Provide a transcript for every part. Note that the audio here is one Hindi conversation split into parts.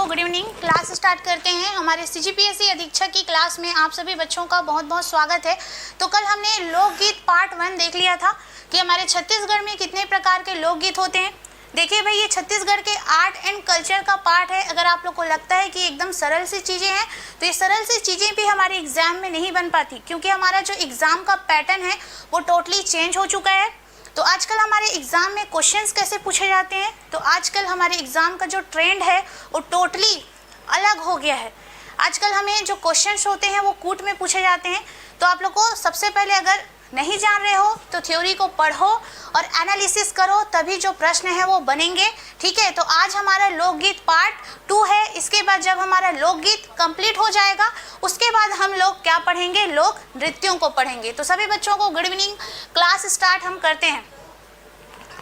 को गुड इवनिंग। क्लास स्टार्ट करते हैं। हमारे सीजीपीएससी अधीक्षक की क्लास में आप सभी बच्चों का बहुत बहुत स्वागत है। तो कल हमने लोकगीत पार्ट 1 देख लिया था कि हमारे छत्तीसगढ़ में कितने प्रकार के लोकगीत होते हैं। देखिए भाई, ये छत्तीसगढ़ के आर्ट एंड कल्चर का पार्ट है। अगर आप लोग को लगता है कि एकदम सरल सी चीज़ें हैं तो ये सरल सी चीज़ें भी हमारे एग्जाम में नहीं बन पाती, क्योंकि हमारा जो एग्ज़ाम का पैटर्न है वो टोटली चेंज हो चुका है। तो आजकल हमारे एग्ज़ाम में क्वेश्चंस कैसे पूछे जाते हैं, तो आजकल हमारे एग्ज़ाम का जो ट्रेंड है वो टोटली अलग हो गया है। आजकल हमें जो क्वेश्चंस होते हैं वो कूट में पूछे जाते हैं। तो आप लोग को सबसे पहले अगर नहीं जान रहे हो तो थ्योरी को पढ़ो और एनालिसिस करो, तभी जो प्रश्न है वो बनेंगे। ठीक है, तो आज हमारा लोकगीत पार्ट 2 है। इसके बाद जब हमारा लोकगीत कंप्लीट हो जाएगा उसके बाद हम लोग क्या पढ़ेंगे, लोक नृत्यों को पढ़ेंगे। तो सभी बच्चों को गुड इवनिंग। क्लास स्टार्ट हम करते हैं।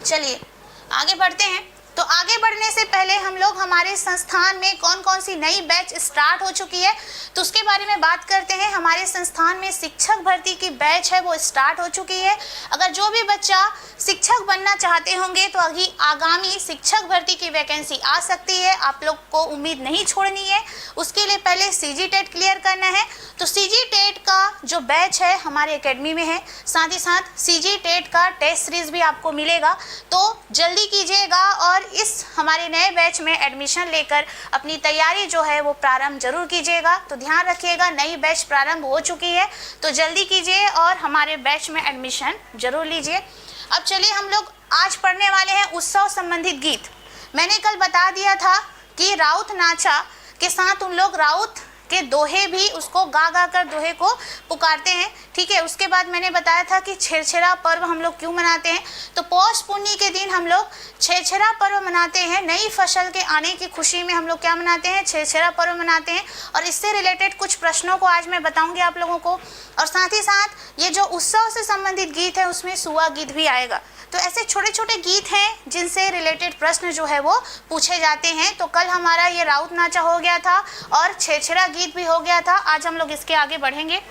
चलिए आगे बढ़ते हैं। तो आगे बढ़ने से पहले हम लोग हमारे संस्थान में कौन कौन सी नई बैच स्टार्ट हो चुकी है तो उसके बारे में बात करते हैं। हमारे संस्थान में शिक्षक भर्ती की बैच है वो स्टार्ट हो चुकी है। अगर जो भी बच्चा शिक्षक बनना चाहते होंगे तो अभी आगामी शिक्षक भर्ती की वैकेंसी आ सकती है। आप लोग को उम्मीद नहीं छोड़नी है। उसके लिए पहले सीजी टेट क्लियर करना है। तो सीजी टेट का जो बैच है हमारे एकेडमी में है, साथ ही साथ सीजी टेट का टेस्ट सीरीज भी आपको मिलेगा। तो जल्दी कीजिएगा और इस हमारे नए बैच में एडमिशन लेकर अपनी तैयारी जो है वो प्रारंभ जरूर कीजिएगा। तो ध्यान रखिएगा, नई बैच प्रारंभ हो चुकी है तो जल्दी कीजिए और हमारे बैच में एडमिशन जरूर लीजिए। अब चलिए हम लोग आज पढ़ने वाले हैं उत्सव संबंधित गीत। मैंने कल बता दिया था कि राउत नाचा के साथ उन लोग राउत के दोहे भी उसको गा गा कर दोहे को पुकारते हैं। ठीक है, उसके बाद मैंने बताया था कि छेरछेरा पर्व हम लोग क्यों मनाते हैं। तो पौष पुन्नी के दिन हम लोग छेरछेरा पर्व मनाते हैं। नई फसल के आने की खुशी में हम लोग क्या मनाते हैं, छेरछेरा पर्व मनाते हैं। और इससे रिलेटेड कुछ प्रश्नों को आज मैं बताऊंगी आप लोगों को। और साथ ही साथ ये जो उत्सव से संबंधित गीत है उसमें सुआ गीत भी आएगा। तो ऐसे छोटे छोटे गीत हैं जिनसे रिलेटेड प्रश्न जो है वो पूछे जाते हैं। तो कल हमारा ये राउत नाचा हो गया था और छेरछेरा गीत भी हो गया था। आज हम लोग इसके आगे बढ़ेंगे।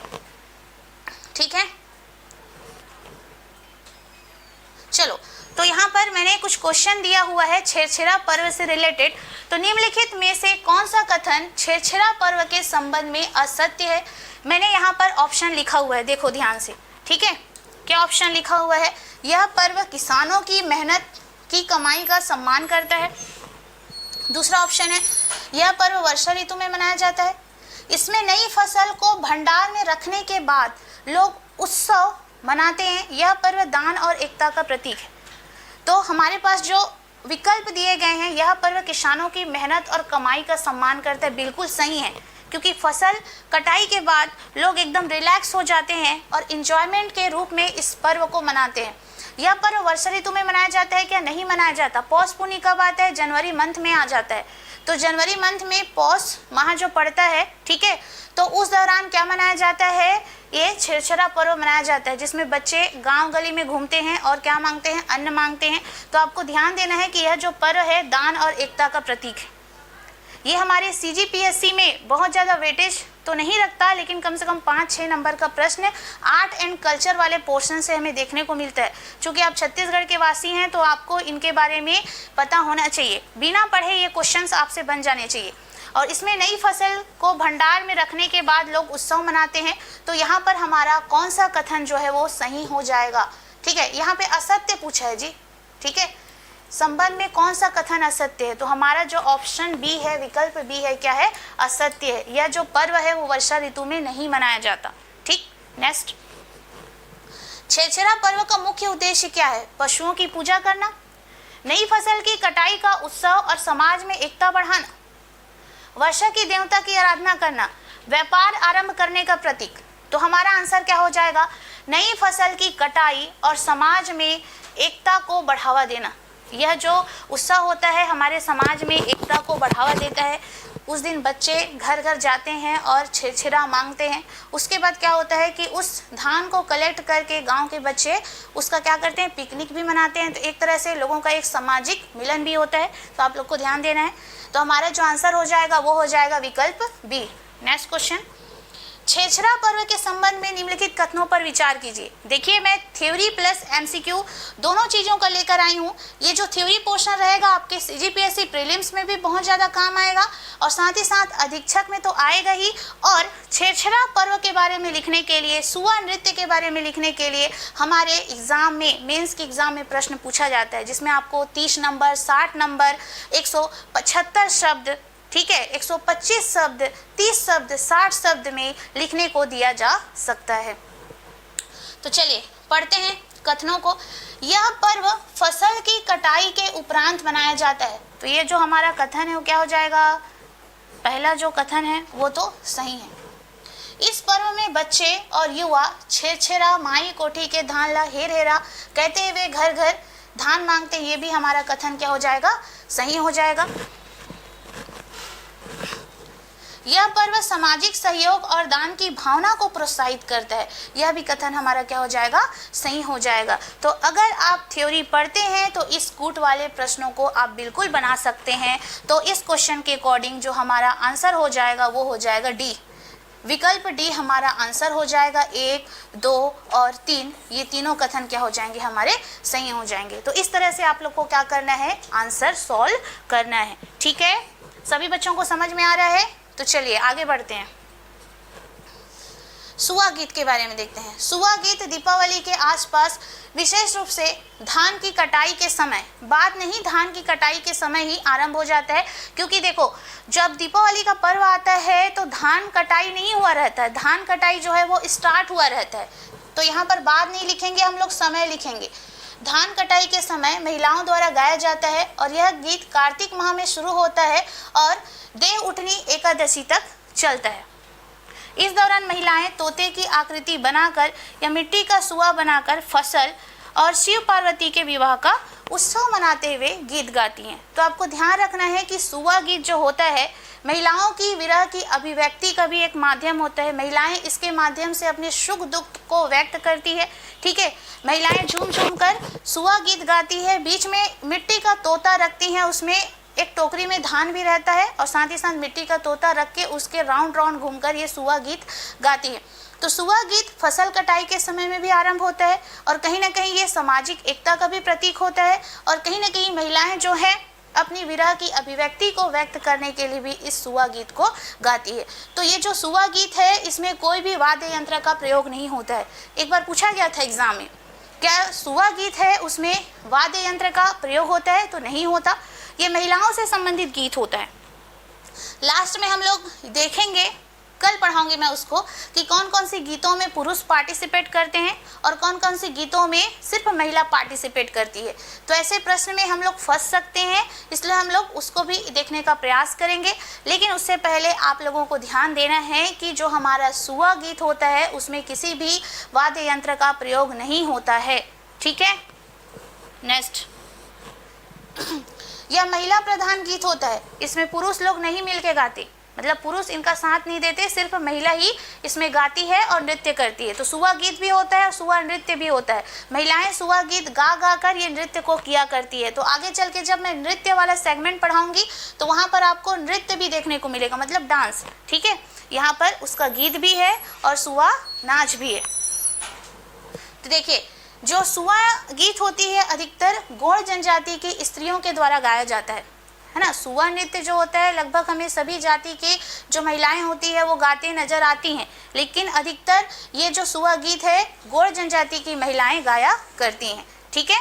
ठीक है, चलो। तो यहाँ पर मैंने कुछ क्वेश्चन दिया हुआ है छेरछेरा पर्व से रिलेटेड। तो निम्नलिखित में से कौन सा कथन छेरछेरा पर्व के संबंध में असत्य है। मैंने यहाँ पर ऑप्शन लिखा हुआ है, देखो ध्यान से। ठीक है, क्या ऑप्शन लिखा हुआ है, यह पर्व किसानों की मेहनत की कमाई का सम्मान करता है। दूसरा ऑप्शन है, यह पर्व वर्षा ऋतु में मनाया जाता है। इसमें नई फसल को भंडार में रखने के बाद लोग उत्सव मनाते हैं। यह पर्व दान और एकता का प्रतीक है। तो हमारे पास जो विकल्प दिए गए हैं, यह पर्व किसानों की मेहनत और कमाई का सम्मान करता है, बिल्कुल सही है। क्योंकि फसल कटाई के बाद लोग एकदम रिलैक्स हो जाते हैं और इंजॉयमेंट के रूप में इस पर्व को मनाते हैं। यह पर्व वर्षा ऋतु में मनाया जाता है क्या, नहीं मनाया जाता। पौष पुन्नी कब आता है, जनवरी मंथ में आ जाता है। तो जनवरी मंथ में पौष माह जो पड़ता है, ठीक है, तो उस दौरान क्या मनाया जाता है, ये छेरछेरा पर्व मनाया जाता है, जिसमें बच्चे गांव गली में घूमते हैं और क्या मांगते हैं, अन्न मांगते हैं। तो आपको ध्यान देना है कि यह जो पर्व है दान और एकता का प्रतीक है। ये हमारे सीजीपीएससी में बहुत ज़्यादा वेटेज तो नहीं रखता, लेकिन कम से कम 5-6 नंबर का प्रश्न आर्ट एंड कल्चर वाले पोर्शन से हमें देखने को मिलता है। चूँकि आप छत्तीसगढ़ के वासी हैं तो आपको इनके बारे में पता होना चाहिए। बिना पढ़े ये क्वेश्चंस आपसे बन जाने चाहिए। और इसमें नई फसल को भंडार में रखने के बाद लोग उत्सव मनाते हैं। तो यहाँ पर हमारा कौन सा कथन जो है वो सही हो जाएगा। ठीक है, यहाँ पे असत्य पूछा है जी। ठीक है, संबंध में कौन सा कथन असत्य है, तो हमारा जो ऑप्शन बी है, विकल्प बी है, क्या है, असत्य है। यह जो पर्व है वो वर्षा ऋतु में नहीं मनाया जाता। ठीक, नेक्स्ट। छेरछेरा पर्व का मुख्य उद्देश्य क्या है, पशुओं की पूजा करना, नई फसल की कटाई का उत्सव और समाज में एकता बढ़ाना, वर्षा की देवता की आराधना करना, व्यापार आरंभ करने का प्रतीक। तो हमारा आंसर क्या हो जाएगा, नई फसल की कटाई और समाज में एकता को बढ़ावा देना। यह जो उत्सव होता है हमारे समाज में एकता को बढ़ावा देता है। उस दिन बच्चे घर घर जाते हैं और छेरछेरा मांगते हैं। उसके बाद क्या होता है कि उस धान को कलेक्ट करके गांव के बच्चे उसका क्या करते हैं, पिकनिक भी मनाते हैं। तो एक तरह से लोगों का एक सामाजिक मिलन भी होता है। तो आप लोग को ध्यान देना है। तो हमारा जो आंसर हो जाएगा वो हो जाएगा विकल्प बी। नेक्स्ट क्वेश्चन, छेछरा पर्व के संबंध में निम्नलिखित कथनों पर विचार कीजिए। देखिए, मैं थ्योरी प्लस एमसीक्यू दोनों चीज़ों का लेकर आई हूँ। ये जो थ्योरी पोर्शन रहेगा आपके सीजीपीएससी प्रीलिम्स में भी बहुत ज़्यादा काम आएगा और साथ ही साथ अधीक्षक में तो आएगा ही। और छेछरा पर्व के बारे में लिखने के लिए, सुआ नृत्य के बारे में लिखने के लिए हमारे एग्जाम में, मेंस के एग्जाम में प्रश्न पूछा जाता है, जिसमें आपको 30 नंबर, 60 नंबर, 175 शब्द, ठीक है, 125 शब्द, 30 शब्द, 60 शब्द में लिखने को दिया जा सकता है। तो चलिए पढ़ते हैं कथनों को। यह पर्व फसल की कटाई के उपरांत मनाया जाता है। तो ये जो हमारा कथन है वो क्या हो जाएगा? पहला जो कथन है वो तो सही है। इस पर्व में बच्चे और युवा छेरछेरा माई कोठी के धान ला हेर हेरा कहते हुए घर घर धान मांगते हैं। ये भी हमारा कथन क्या हो जाएगा? सही हो जाएगा। यह पर्व सामाजिक सहयोग और दान की भावना को प्रोत्साहित करता है। यह भी कथन हमारा क्या हो जाएगा? सही हो जाएगा। तो अगर आप थ्योरी पढ़ते हैं तो इस कूट वाले प्रश्नों को आप बिल्कुल बना सकते हैं। तो इस क्वेश्चन के अकॉर्डिंग जो हमारा आंसर हो जाएगा वो हो जाएगा डी, विकल्प डी हमारा आंसर हो जाएगा। 1, 2 और 3, ये तीनों कथन क्या हो जाएंगे? हमारे सही हो जाएंगे। तो इस तरह से आप लोग को क्या करना है? आंसर सॉल्व करना है। ठीक है, सभी बच्चों को समझ में आ रहा है? तो चलिए आगे बढ़ते हैं। सुआ गीत के बारे में देखते हैं। सुआ गीत दीपावली के आसपास विशेष रूप से धान की कटाई के समय, बाद नहीं, धान की कटाई के समय ही आरंभ हो जाता है। क्योंकि देखो, जब दीपावली का पर्व आता है तो धान कटाई नहीं हुआ रहता है, धान कटाई जो है वो स्टार्ट हुआ रहता है। तो यहाँ पर बाद नहीं लिखेंगे हम लोग, समय लिखेंगे। धान कटाई के समय महिलाओं द्वारा गाया जाता है और यह गीत कार्तिक माह में शुरू होता है और देव उठनी एकादशी तक चलता है। इस दौरान महिलाएं तोते की आकृति बनाकर या मिट्टी का सुआ बनाकर फसल और शिव पार्वती के विवाह का उत्सव मनाते हुए गीत गाती हैं। तो आपको ध्यान रखना है कि सुआ गीत जो होता है महिलाओं की विरह की अभिव्यक्ति का भी एक माध्यम होता है। महिलाएं इसके माध्यम से अपने सुख दुख को व्यक्त करती है। ठीक है, महिलाएं झूम झूम कर सुआ गीत गाती है। बीच में मिट्टी का तोता रखती हैं, उसमें एक टोकरी में धान भी रहता है और साथ ही साथ मिट्टी का तोता रख के उसके राउंड राउंड घूमकर ये सुआ गीत गाती है। तो सुआ गीत फसल कटाई के समय में भी आरंभ होता है और कहीं ना कहीं ये सामाजिक एकता का भी प्रतीक होता है और कहीं ना कहीं महिलाएं जो है अपनी विरह की अभिव्यक्ति को व्यक्त करने के लिए भी इस सुआ गीत को गाती है। तो ये जो सुआ गीत है इसमें कोई भी वाद्य यंत्र का प्रयोग नहीं होता है। एक बार पूछा गया था एग्जाम में, क्या सुआ गीत है उसमें वाद्य यंत्र का प्रयोग होता है? तो नहीं होता, ये महिलाओं से संबंधित गीत होता है। लास्ट में हम लोग देखेंगे, कल पढ़ाऊंगी मैं उसको, कि कौन कौन से गीतों में पुरुष पार्टिसिपेट करते हैं और कौन कौन से गीतों में सिर्फ महिला पार्टिसिपेट करती है। तो ऐसे प्रश्न में हम लोग फंस सकते हैं, इसलिए हम लोग उसको भी देखने का प्रयास करेंगे। लेकिन उससे पहले आप लोगों को ध्यान देना है कि जो हमारा सुआ गीत होता है उसमें किसी भी वाद्य यंत्र का प्रयोग नहीं होता है। ठीक है, नेक्स्ट, यह महिला प्रधान गीत होता है। इसमें पुरुष लोग नहीं मिलके गाते, मतलब पुरुष इनका साथ नहीं देते, सिर्फ महिला ही इसमें गाती है और नृत्य करती है। तो सुआ गीत भी होता है और सुआ नृत्य भी होता है। महिलाएं सुआ गीत गा गा कर ये नृत्य को किया करती है। तो आगे चल के जब मैं नृत्य वाला सेगमेंट पढ़ाऊंगी तो वहाँ पर आपको नृत्य भी देखने को मिलेगा, मतलब डांस। ठीक है, यहाँ पर उसका गीत भी है और सुआ नाच भी है। तो देखिए, जो सुआ गीत होती है अधिकतर गौड़ जनजाति की स्त्रियों के द्वारा गाया जाता है ना। सुआ नृत्य जो होता है लगभग हमें सभी जाति की जो महिलाएं होती है वो गाते नजर आती हैं, लेकिन अधिकतर ये जो सुआ गीत है गौड़ जनजाति की महिलाएं गाया करती हैं। ठीक है,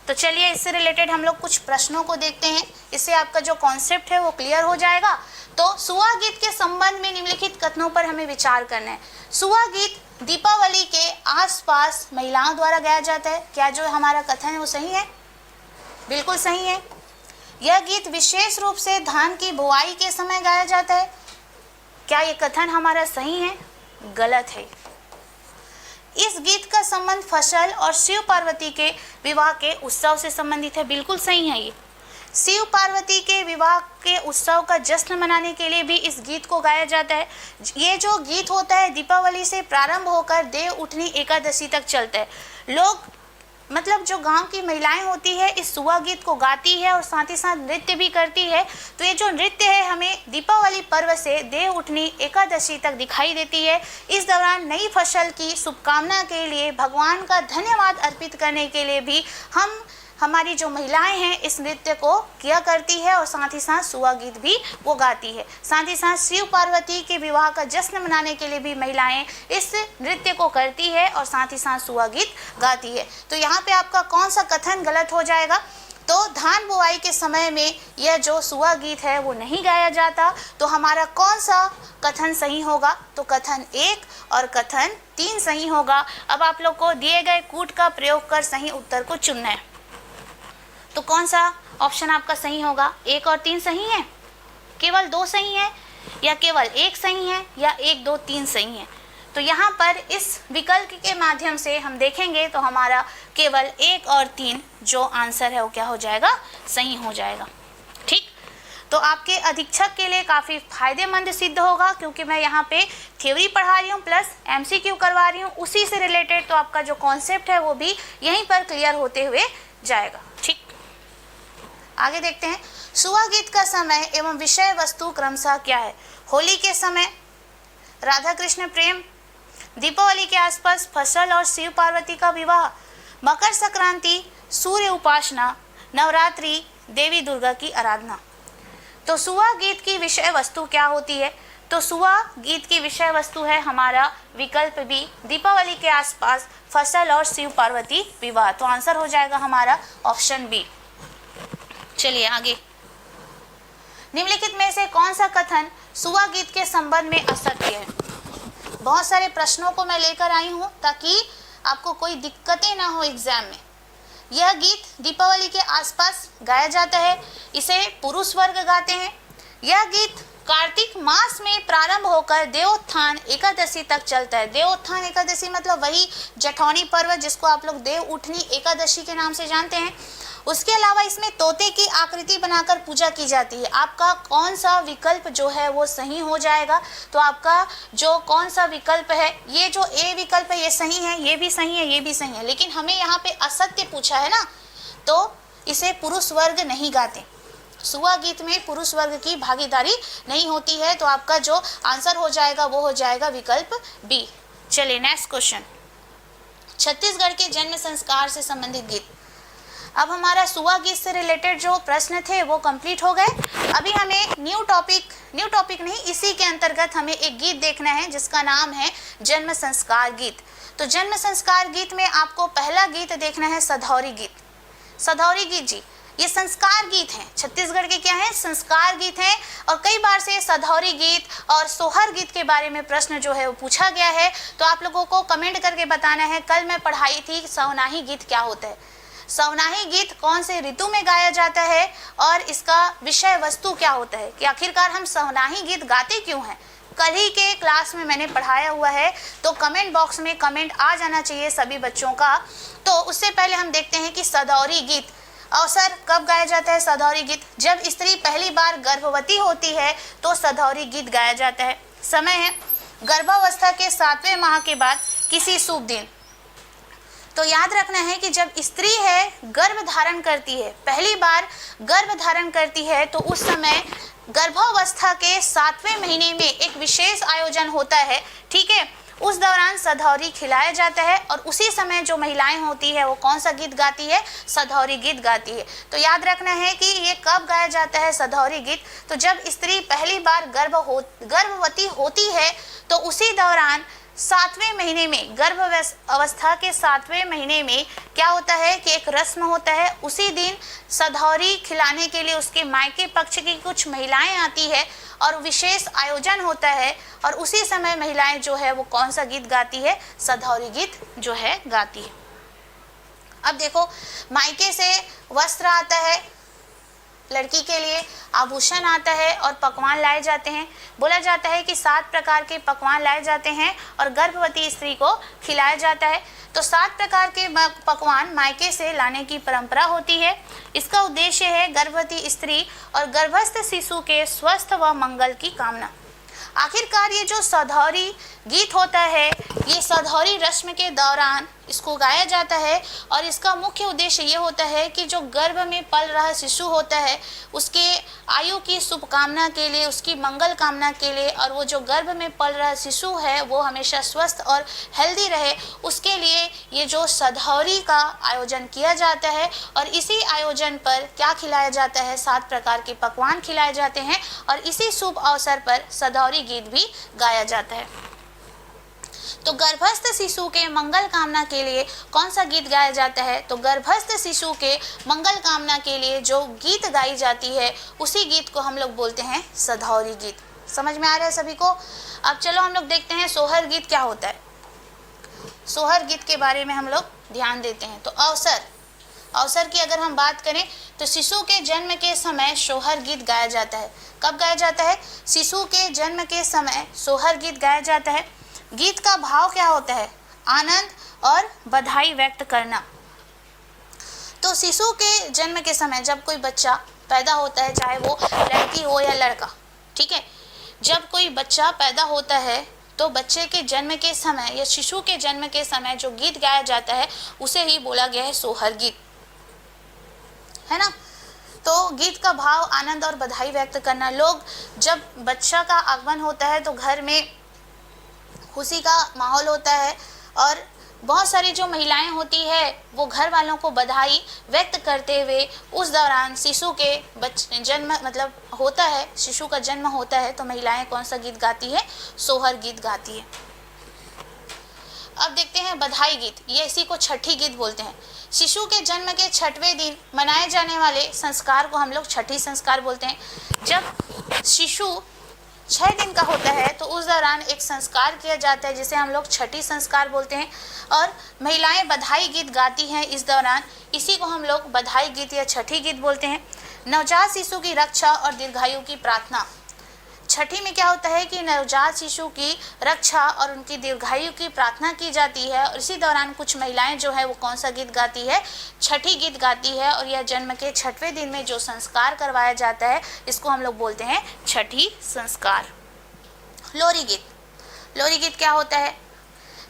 तो चलिए इससे रिलेटेड हम लोग कुछ प्रश्नों को देखते हैं, इससे आपका जो कॉन्सेप्ट है वो क्लियर हो जाएगा। तो सुआ गीत के संबंध में निम्नलिखित कथनों पर हमें विचार करना है। सुआ गीत दीपावली के आसपास महिलाओं द्वारा गाया जाता है। क्या जो हमारा कथन है वो सही है? बिल्कुल सही है। यह गीत विशेष रूप से धान की बुआई के समय गाया जाता है। क्या ये कथन हमारा सही है? गलत है। इस गीत का संबंध फसल और शिव पार्वती के विवाह के उत्सव से संबंधित है। बिल्कुल सही है। ये शिव पार्वती के विवाह के उत्सव का जश्न मनाने के लिए भी इस गीत को गाया जाता है। ये जो गीत होता है दीपावली से प्रारंभ होकर देव उठनी एकादशी तक चलता है। लोग मतलब जो गांव की महिलाएं होती है इस सुआ गीत को गाती है और साथ ही साथ नृत्य भी करती है। तो ये जो नृत्य है हमें दीपावली पर्व से देव उठनी एकादशी तक दिखाई देती है। इस दौरान नई फसल की शुभकामना के लिए भगवान का धन्यवाद अर्पित करने के लिए भी हमारी जो महिलाएं हैं इस नृत्य को किया करती है और साथ ही साथ सुआ गीत भी वो गाती है। साथ ही साथ शिव पार्वती के विवाह का जश्न मनाने के लिए भी महिलाएं इस नृत्य को करती है और साथ ही साथ सुआ गीत गाती है। तो यहाँ पे आपका कौन सा कथन गलत हो जाएगा? तो धान बुआई के समय में यह जो सुआ गीत है वो नहीं गाया जाता। तो हमारा कौन सा कथन सही होगा? तो कथन 1 और कथन 3 सही होगा। अब आप लोग को दिए गए कूट का प्रयोग कर सही उत्तर को चुनना है। तो कौन सा ऑप्शन आपका सही होगा? 1 और 3 सही है, केवल 2 सही है, या केवल 1 सही है, या 1, 2, 3 सही है? तो यहाँ पर इस विकल्प के माध्यम से हम देखेंगे तो हमारा केवल 1 और 3 जो आंसर है वो क्या हो जाएगा? सही हो जाएगा। ठीक, तो आपके अधीक्षक के लिए काफ़ी फायदेमंद सिद्ध होगा, क्योंकि मैं यहाँ पे थ्योरी पढ़ा रही हूँ प्लस MCQ करवा रही हूँ, उसी से रिलेटेड तो आपका जो कॉन्सेप्ट है वो भी यहीं पर क्लियर होते हुए जाएगा। ठीक, आगे देखते हैं। सुआ गीत का समय एवं विषय वस्तु क्रमशः क्या है? होली के समय, राधा कृष्ण प्रेम, दीपावली के आसपास फसल और शिव पार्वती का विवाह, मकर संक्रांति, सूर्य उपासना, नवरात्रि, देवी दुर्गा की आराधना। तो सुआ गीत की विषय वस्तु क्या होती है? तो सुआ गीत की विषय वस्तु है हमारा विकल्प बी, दीपावली के आसपास फसल और शिव पार्वती विवाह। तो आंसर हो जाएगा हमारा ऑप्शन बी। चलिए आगे। निम्नलिखित में से कौन सा कथन सुआ गीत के संबंध में असत्य है? बहुत सारे प्रश्नों को मैं लेकर आई हूँ ताकि आपको कोई दिक्कतें ना हो एग्जाम में। यह गीत दीपावली के आसपास गाया जाता है, इसे पुरुष वर्ग गाते हैं। यह गीत कार्तिक मास में प्रारंभ होकर देवोत्थान एकादशी तक चलता है। देवोत्थान एकादशी मतलब वही जठौनी पर्व जिसको आप लोग देव उठनी एकादशी के नाम से जानते हैं। उसके अलावा इसमें तोते की आकृति बनाकर पूजा की जाती है। आपका कौन सा विकल्प जो है वो सही हो जाएगा? तो आपका जो कौन सा विकल्प है, ये जो ए विकल्प है ये सही है, ये भी सही है, ये भी सही है, लेकिन हमें यहाँ पे असत्य पूछा है ना, तो इसे पुरुष वर्ग नहीं गाते। सुआ गीत में पुरुष वर्ग की भागीदारी नहीं होती है। तो आपका जो आंसर हो जाएगा वो हो जाएगा विकल्प बी। चलिए नेक्स्ट क्वेश्चन। छत्तीसगढ़ के जन्म संस्कार से संबंधित गीत। अब हमारा सुआ गीत से रिलेटेड जो प्रश्न थे वो कंप्लीट हो गए। अभी हमें न्यू टॉपिक नहीं, इसी के अंतर्गत हमें एक गीत देखना है जिसका नाम है जन्म संस्कार गीत। तो जन्म संस्कार गीत में आपको पहला गीत देखना है सधौरी गीत। सधौरी गीत जी ये संस्कार गीत हैं, छत्तीसगढ़ के क्या हैं? संस्कार गीत हैं। और कई बार से सधौरी गीत और सोहर गीत के बारे में प्रश्न जो है वो पूछा गया है। तो आप लोगों को कमेंट करके बताना है, कल मैं पढ़ाई थी सवनाही गीत क्या होता है, सवनाही गीत कौन से ऋतु में गाया जाता है और इसका विषय वस्तु क्या होता है, कि आखिरकार हम सवनाही गीत गाते क्यों हैं। कल ही के क्लास में मैंने पढ़ाया हुआ है, तो कमेंट बॉक्स में कमेंट आ जाना चाहिए सभी बच्चों का। तो उससे पहले हम देखते हैं कि सधौरी गीत अवसर कब गाया जाता है। सधौरी गीत जब स्त्री पहली बार गर्भवती होती है तो सधौरी गीत गाया जाता है। समय है गर्भावस्था के 7वें माह के बाद किसी शुभ दिन। तो याद रखना है कि जब स्त्री है गर्भ धारण करती है, पहली बार गर्भ धारण करती है, तो उस समय गर्भावस्था के 7वें महीने में एक विशेष आयोजन होता है। ठीक है, उस दौरान सधौरी खिलाया जाता है और उसी समय जो महिलाएं होती है वो कौन सा गीत गाती है? सधौरी गीत गाती है। तो याद रखना है कि ये कब गाया जाता है सधौरी गीत? तो जब स्त्री पहली बार गर्भवती होती है तो उसी दौरान 7वें महीने में, गर्भ अवस्था के 7वें महीने में क्या होता है कि एक रस्म होता है। उसी दिन सधौरी खिलाने के लिए उसके मायके पक्ष की कुछ महिलाएं आती है और विशेष आयोजन होता है और उसी समय महिलाएं जो है वो कौन सा गीत गाती है? सधौरी गीत जो है गाती है। अब देखो, मायके से वस्त्र आता है, लड़की के लिए आभूषण आता है और पकवान लाए जाते हैं। बोला जाता है कि 7 प्रकार के पकवान लाए जाते हैं और गर्भवती स्त्री को खिलाया जाता है। तो 7 प्रकार के पकवान मायके से लाने की परंपरा होती है। इसका उद्देश्य है गर्भवती स्त्री और गर्भस्थ शिशु के स्वस्थ व मंगल की कामना। आखिरकार ये जो सधौरी गीत होता है, ये सधौरी रस्म के दौरान इसको गाया जाता है और इसका मुख्य उद्देश्य ये होता है कि जो गर्भ में पल रहा शिशु होता है उसके आयु की शुभकामना के लिए, उसकी मंगल कामना के लिए, और वो जो गर्भ में पल रहा शिशु है वो हमेशा स्वस्थ और हेल्दी रहे, उसके लिए ये जो सधौरी का आयोजन किया जाता है। और इसी आयोजन पर क्या खिलाया जाता है, 7 प्रकार के पकवान खिलाए जाते हैं और इसी शुभ अवसर पर सधौरी गीत भी गाया जाता है। तो गर्भस्थ शिशु के मंगल कामना के लिए कौन सा गीत गाया जाता है, तो गर्भस्थ शिशु के मंगल कामना के लिए जो गीत गाई जाती है उसी गीत को हम लोग बोलते हैं सधौरी गीत। समझ में आ रहा है सभी को? अब चलो हम लोग देखते हैं सोहर गीत क्या होता है। सोहर गीत के बारे में हम लोग ध्यान देते हैं। तो अवसर की अगर हम बात करें तो शिशु के जन्म के समय सोहर गीत गाया जाता है। कब गाया जाता है? शिशु के जन्म के समय सोहर गीत गाया जाता है। गीत का भाव क्या होता है? आनंद और बधाई व्यक्त करना। तो शिशु के जन्म के समय जब कोई बच्चा पैदा होता है, चाहे वो लड़की हो या लड़का, ठीक है, जब कोई बच्चा पैदा होता है तो बच्चे के जन्म के समय या शिशु के जन्म के समय जो गीत गाया जाता है उसे ही बोला गया है सोहर गीत, है ना। तो गीत का भाव आनंद और बधाई व्यक्त करना। लोग जब बच्चा का आगमन होता है तो घर में खुशी का माहौल होता है और बहुत सारी जो महिलाएं होती है वो घर वालों को बधाई व्यक्त करते हुए उस दौरान शिशु के जन्म मतलब होता है, शिशु का जन्म होता है तो महिलाएं कौन सा गीत गाती है? सोहर गीत गाती है। अब देखते हैं बधाई गीत, ये इसी को छठी गीत बोलते हैं। शिशु के जन्म के 6वें दिन मनाए जाने वाले संस्कार को हम लोग छठी संस्कार बोलते हैं। जब शिशु 6 दिन का होता है तो उस दौरान एक संस्कार किया जाता है जिसे हम लोग छठी संस्कार बोलते हैं और महिलाएं बधाई गीत गाती हैं इस दौरान, इसी को हम लोग बधाई गीत या छठी गीत बोलते हैं। नवजात शिशु की रक्षा और दीर्घायु की प्रार्थना। छठी में क्या होता है कि नवजात शिशु की रक्षा और उनकी दीर्घायु की प्रार्थना की जाती है और इसी दौरान कुछ महिलाएं जो है वो कौन सा गीत गाती है? छठी गीत गाती है। और यह जन्म के 6वें दिन में जो संस्कार करवाया जाता है इसको हम लोग बोलते हैं छठी संस्कार। लोरी गीत। लोरी गीत क्या होता है?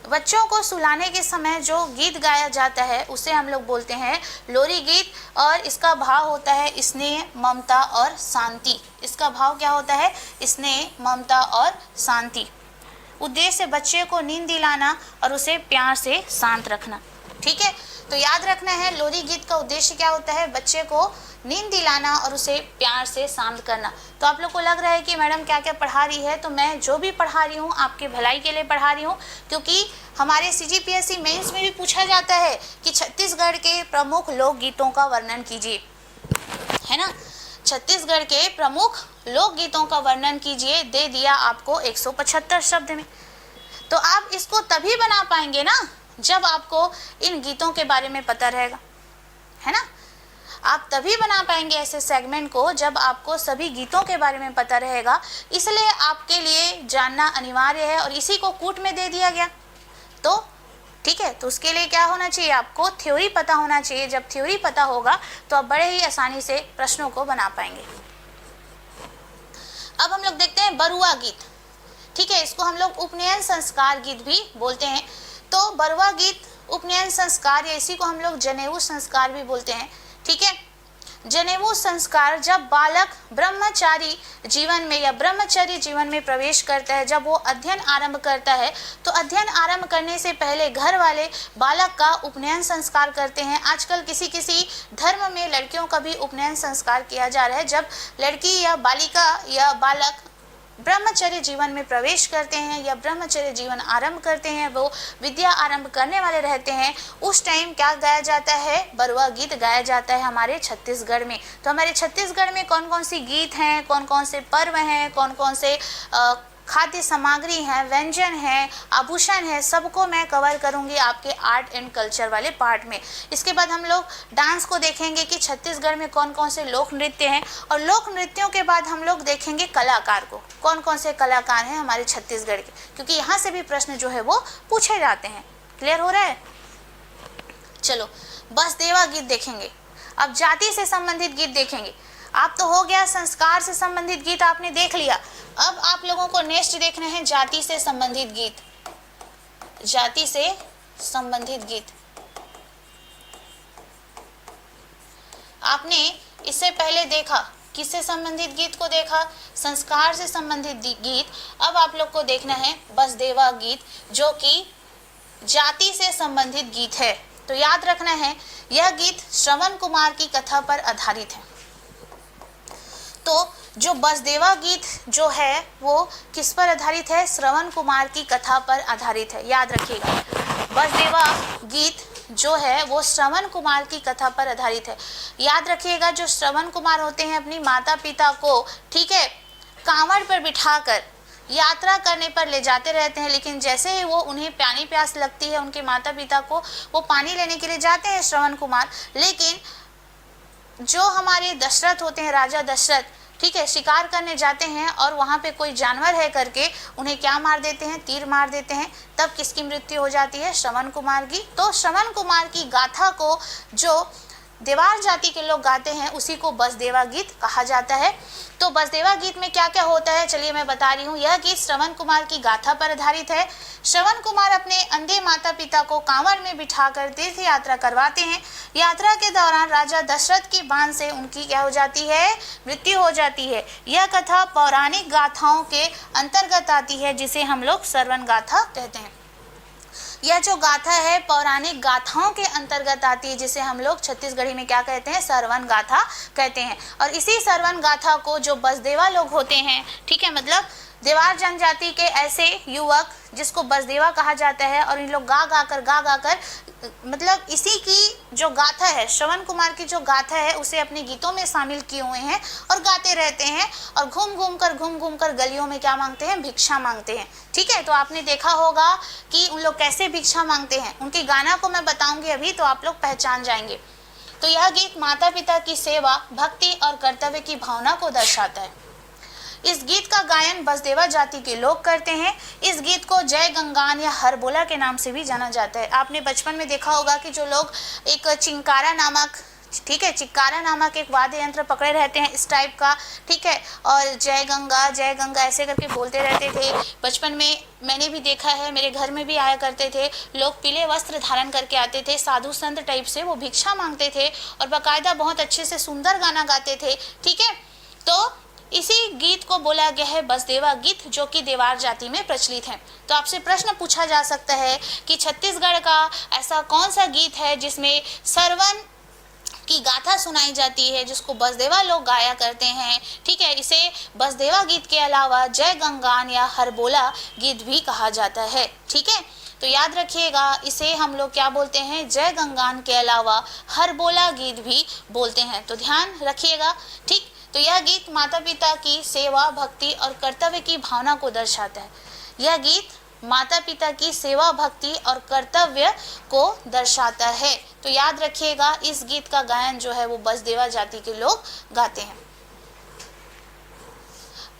बच्चों को सुलाने के समय जो गीत गाया जाता है उसे हम लोग बोलते हैं लोरी गीत और इसका भाव होता है स्नेह, ममता और शांति। इसका भाव क्या होता है? स्नेह, ममता और शांति। उद्देश्य बच्चे को नींद दिलाना और उसे प्यार से शांत रखना। ठीक है, तो याद रखना है लोरी गीत का उद्देश्य क्या होता है? बच्चे को नींद दिलाना और उसे प्यार से शांत करना। तो आप लोग को लग रहा है कि मैडम क्या क्या पढ़ा रही है, तो मैं जो भी पढ़ा रही हूँ आपके भलाई के लिए पढ़ा रही हूँ, क्योंकि हमारे CGPSC मेंस में भी पूछा जाता है कि छत्तीसगढ़ के प्रमुख लोकगीतों का वर्णन कीजिए, है ना। छत्तीसगढ़ के प्रमुख लोकगीतों का वर्णन कीजिए, दे दिया आपको 175 शब्द में। तो आप इसको तभी बना पाएंगे ना जब आपको इन गीतों के बारे में पता रहेगा, है ना। आप तभी बना पाएंगे ऐसे सेगमेंट को जब आपको सभी गीतों के बारे में पता रहेगा। इसलिए आपके लिए जानना अनिवार्य है और इसी को कूट में दे दिया गया। तो ठीक है, तो उसके लिए क्या होना चाहिए? आपको थ्योरी पता होना चाहिए। जब थ्योरी पता होगा तो आप बड़े ही आसानी से प्रश्नों को बना पाएंगे। अब हम लोग देखते हैं बरुआ गीत। ठीक है, इसको हम लोग उपनयन संस्कार गीत भी बोलते हैं। तो बरुआ गीत, उपनयन संस्कार या इसी को हम लोग जनेऊ संस्कार भी बोलते हैं। ठीक है, जनेऊ संस्कार जब बालक ब्रह्मचारी जीवन में या ब्रह्मचर्य जीवन में प्रवेश करता है, जब वो अध्ययन आरंभ करता है, तो अध्ययन आरंभ करने से पहले घर वाले बालक का उपनयन संस्कार करते हैं। आजकल किसी किसी धर्म में लड़कियों का भी उपनयन संस्कार किया जा रहा है। जब लड़की या बालिका या बालक ब्रह्मचर्य जीवन में प्रवेश करते हैं या ब्रह्मचर्य जीवन आरंभ करते हैं, वो विद्या आरंभ करने वाले रहते हैं, उस टाइम क्या गाया जाता है? बरुआ गीत गाया जाता है हमारे छत्तीसगढ़ में। तो हमारे छत्तीसगढ़ में कौन कौन सी गीत हैं, कौन कौन से पर्व हैं, कौन कौन से खाद्य सामग्री हैं, व्यंजन हैं, आभूषण है, सबको मैं कवर करूंगी आपके आर्ट एंड कल्चर वाले पार्ट में। इसके बाद हम लोग डांस को देखेंगे कि छत्तीसगढ़ में कौन कौन से लोक नृत्य हैं, और लोक नृत्यों के बाद हम लोग देखेंगे कलाकार को, कौन कौन से कलाकार हैं हमारे छत्तीसगढ़ के, क्योंकि यहाँ से भी प्रश्न जो है वो पूछे जाते हैं। क्लियर हो रहा है? चलो बसदेवा गीत देखेंगे। अब जाति से संबंधित गीत देखेंगे। आप तो हो गया संस्कार से संबंधित गीत आपने देख लिया। अब आप लोगों को नेक्स्ट देखने हैं जाति से संबंधित गीत। जाति से संबंधित गीत। आपने इससे पहले देखा, किससे संबंधित गीत को देखा? संस्कार से संबंधित गीत। अब आप लोग को देखना है बसदेवा गीत, जो कि जाति से संबंधित गीत है। तो याद रखना है, यह गीत श्रवण कुमार की कथा पर आधारित है। तो जो बसदेवा गीत जो है वो किस पर आधारित है? श्रवण कुमार की कथा पर आधारित है। याद रखिएगा, बसदेवा गीत जो है वो श्रवण कुमार की कथा पर आधारित है। याद रखिएगा, जो श्रवण कुमार होते हैं अपनी माता पिता को, ठीक है, कांवड़ पर बिठाकर यात्रा करने पर ले जाते रहते हैं, लेकिन जैसे ही वो उन्हें पानी प्यास लगती है, उनके माता पिता को, वो पानी लेने के लिए जाते हैं श्रवण कुमार। लेकिन जो हमारे दशरथ होते हैं, राजा दशरथ, ठीक है, शिकार करने जाते हैं और वहाँ पे कोई जानवर है करके उन्हें क्या मार देते हैं? तीर मार देते हैं। तब किसकी मृत्यु हो जाती है? श्रवण कुमार की। तो श्रवण कुमार की गाथा को जो देवार जाति के लोग गाते हैं उसी को बसदेवा गीत कहा जाता है। तो बसदेवा गीत में क्या क्या होता है, चलिए मैं बता रही हूँ। यह गीत श्रवण कुमार की गाथा पर आधारित है। श्रवण कुमार अपने अंधे माता पिता को कांवड़ में बिठाकर तीर्थ यात्रा करवाते हैं। यात्रा के दौरान राजा दशरथ की बाण से उनकी क्या हो जाती है? मृत्यु हो जाती है। यह कथा पौराणिक गाथाओं के अंतर्गत आती है, जिसे हम लोग श्रवण गाथा कहते हैं। यह जो गाथा है पौराणिक गाथाओं के अंतर्गत आती है, जिसे हम लोग छत्तीसगढ़ी में क्या कहते हैं? श्रवण गाथा कहते हैं। और इसी श्रवण गाथा को जो बसदेवा लोग होते हैं, ठीक है, मतलब देवार जनजाति के ऐसे युवक जिसको बसदेवा कहा जाता है, और इन लोग गा गा कर मतलब इसी की जो गाथा है, श्रवण कुमार की जो गाथा है, उसे अपने गीतों में शामिल किए हुए हैं और गाते रहते हैं। और घूम घूम कर गलियों में क्या मांगते हैं? भिक्षा मांगते हैं। ठीक है, तो आपने देखा होगा कि उन लोग कैसे भिक्षा मांगते हैं। उनके गाना को मैं बताऊंगी अभी, तो आप लोग पहचान जाएंगे। तो यह गीत माता पिता की सेवा, भक्ति और कर्तव्य की भावना को दर्शाता है। इस गीत का गायन बसदेवा जाति के लोग करते हैं। इस गीत को जय गंगान या हरबोला के नाम से भी जाना जाता है। आपने बचपन में देखा होगा कि जो लोग एक चिंकारा नामक, ठीक है, चिक्कारा नामक एक वाद्य यंत्र पकड़े रहते हैं इस टाइप का, ठीक है, और जय गंगा ऐसे करके बोलते रहते थे। बचपन में मैंने भी देखा है, मेरे घर में भी आया करते थे लोग, पीले वस्त्र धारण करके आते थे, साधु संत टाइप से, वो भिक्षा मांगते थे और बाकायदा बहुत अच्छे से सुंदर गाना गाते थे। ठीक है, तो इसी गीत को बोला गया है बसदेवा गीत, जो कि देवार जाति में प्रचलित है। तो आपसे प्रश्न पूछा जा सकता है कि छत्तीसगढ़ का ऐसा कौन सा गीत है जिसमें श्रवण की गाथा सुनाई जाती है, जिसको बसदेवा लोग गाया करते हैं। ठीक है, इसे बसदेवा गीत के अलावा जय गंगान या हरबोला गीत भी कहा जाता है। ठीक है, तो याद रखिएगा, इसे हम लोग क्या बोलते हैं? जय गंगान के अलावा हरबोला गीत भी बोलते हैं। तो ध्यान रखिएगा। ठीक, तो यह गीत माता पिता की सेवा, भक्ति और कर्तव्य की भावना को दर्शाता है। यह गीत माता पिता की सेवा, भक्ति और कर्तव्य को दर्शाता है। तो याद रखिएगा, इस गीत का गायन जो है वो बसदेवा जाति के लोग गाते हैं।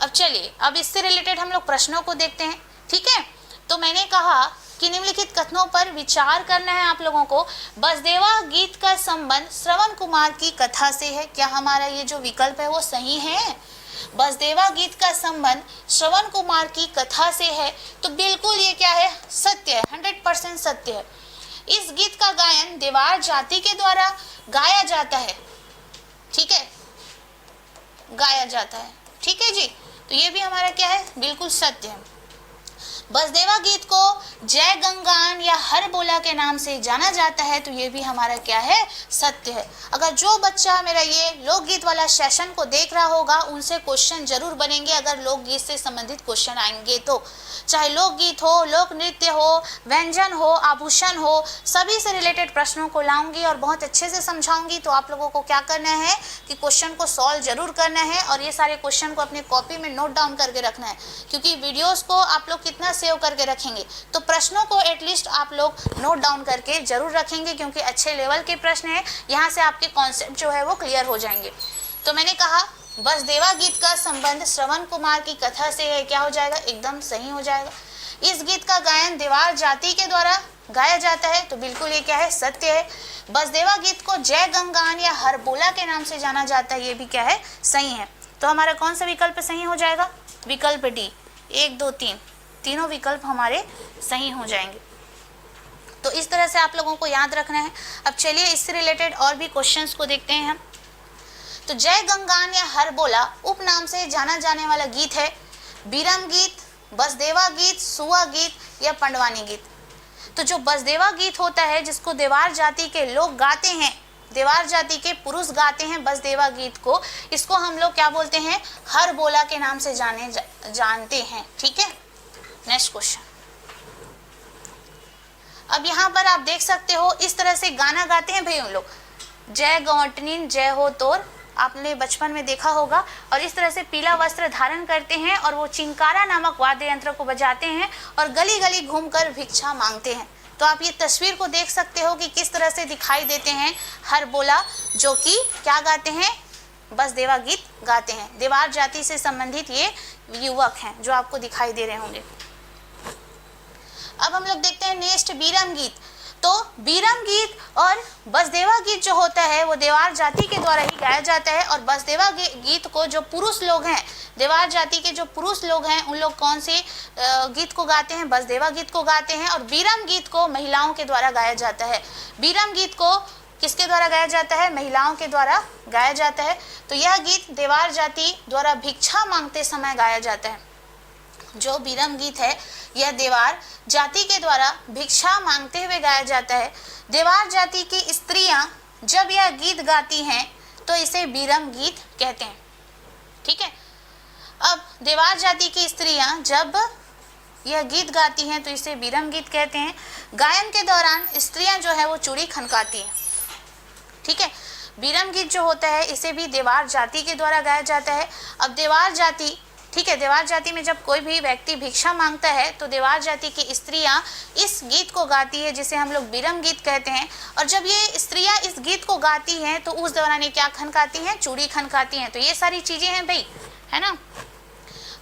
अब चलिए, अब इससे रिलेटेड हम लोग प्रश्नों को देखते हैं। ठीक है, तो मैंने कहा कि निम्नलिखित कथनों पर विचार करना है आप लोगों को। बसदेवा गीत का संबंध श्रवण कुमार की कथा से है। क्या हमारा ये जो विकल्प है वो सही है? बसदेवा गीत का संबंध श्रवण कुमार की कथा से है, तो बिल्कुल ये क्या है? सत्य है, 100% सत्य है। इस गीत का गायन देवार जाति के द्वारा गाया जाता है। ठीक है, गाया जाता है। ठीक है जी, तो ये भी हमारा क्या है? बिल्कुल सत्य है। बसदेवा गीत को जय गंगान या हरबोला के नाम से जाना जाता है, तो ये भी हमारा क्या है? सत्य है। अगर जो बच्चा मेरा ये लोकगीत वाला सेशन को देख रहा होगा, उनसे क्वेश्चन जरूर बनेंगे। अगर लोकगीत से संबंधित क्वेश्चन आएंगे तो, चाहे लोकगीत हो, लोक नृत्य हो, व्यंजन हो, आभूषण हो, सभी से रिलेटेड प्रश्नों को लाऊंगी और बहुत अच्छे से समझाऊंगी। तो आप लोगों को क्या करना है कि क्वेश्चन को सॉल्व जरूर करना है और ये सारे क्वेश्चन को अपने कॉपी में नोट डाउन करके रखना है, क्योंकि वीडियोस को आप लोग कितना सेव करके रखेंगे, तो प्रश्नों को एटलीस्ट आप लोग नोट डाउन करके जरूर रखेंगे, क्योंकि अच्छे लेवल के प्रश्न है। यहाँ से आपके कॉन्सेप्ट जो है वो क्लियर हो जाएंगे। तो मैंने कहा बसदेवा गीत का संबंध श्रवण कुमार की कथा से है। क्या हो जाएगा? एकदम सही हो जाएगा। इस गीत का गायन देवार जाति के द्वारा गाया जाता है, तो बिल्कुल ये क्या है? सत्य है। बसदेवा गीत को जय गंगान या हरबोला के नाम से जाना जाता है, ये भी क्या है? सही है। तो हमारा कौन सा विकल्प सही हो जाएगा? विकल्प डी। 1 2 3 तीनों विकल्प हमारे सही हो जाएंगे। तो इस तरह से आप लोगों को याद रखना है। अब चलिए इससे रिलेटेड और भी क्वेश्चंस को देखते हैं हम। तो जय गंगान या हर बोला उपनाम से जाना जाने वाला गीत है बीरम गीत, बसदेवा गीत, सुआ गीत या पंडवानी गीत। तो जो बसदेवा गीत होता है जिसको देवार जाति के लोग गाते हैं, देवार जाति के पुरुष गाते हैं बसदेवा गीत को, इसको हम लोग क्या बोलते हैं, हर बोला के नाम से जानते हैं। ठीक है, नेक्स्ट क्वेश्चन। अब यहाँ पर आप देख सकते हो इस तरह से गाना गाते हैं भाई उन लोग, जय गौटनीन जय हो तोर, आपने बचपन में देखा होगा। और इस तरह से पीला वस्त्र धारण करते हैं और वो चिंकारा नामक वाद्य यंत्र को बजाते हैं और गली गली घूमकर भिक्षा मांगते हैं। तो आप ये तस्वीर को देख सकते हो कि किस तरह से दिखाई देते हैं हर बोला, जो कि क्या गाते हैं, बसदेवा गीत गाते हैं। देवार जाति से संबंधित ये युवक हैं जो आपको दिखाई दे रहे होंगे। अब हम लोग देखते हैं नेक्स्ट बीरम गीत। तो बीरम गीत और बसदेवा गीत जो होता है वो देवार जाति के द्वारा ही गाया जाता है। और बसदेवा गीत को जो पुरुष लोग हैं, देवार जाति के जो पुरुष लोग हैं, उन लोग कौन से गीत को गाते हैं, बसदेवा गीत को गाते हैं। और बीरम गीत को महिलाओं के द्वारा गाया जाता है। बीरम गीत को किसके द्वारा गाया जाता है, महिलाओं के द्वारा गाया जाता है। तो यह गीत देवार जाति द्वारा भिक्षा मांगते समय गाया जाता है। जो बीरम गीत है यह देवार जाति के द्वारा भिक्षा मांगते हुए गाया जाता है। देवार जाति की स्त्रियां जब यह गीत गाती हैं तो इसे बीरम गीत कहते हैं। ठीक है, अब देवार जाति की स्त्रियां जब यह गीत गाती हैं तो इसे बीरम गीत कहते हैं। गायन के दौरान स्त्रियां जो है वो चूड़ी खनकाती हैं। ठीक है, बीरम गीत जो होता है इसे भी देवार जाति के द्वारा गाया जाता है। अब देवार जाति, ठीक है, देवार जाति में जब कोई भी व्यक्ति भिक्षा मांगता है तो देवार जाति की स्त्रियां इस गीत को गाती है जिसे हम लोग बीरम गीत कहते हैं। और जब ये स्त्रियां इस गीत को गाती हैं तो उस दौरान ये क्या खनकाती हैं, चूड़ी खनकाती हैं। तो ये सारी चीजें हैं भाई, है ना।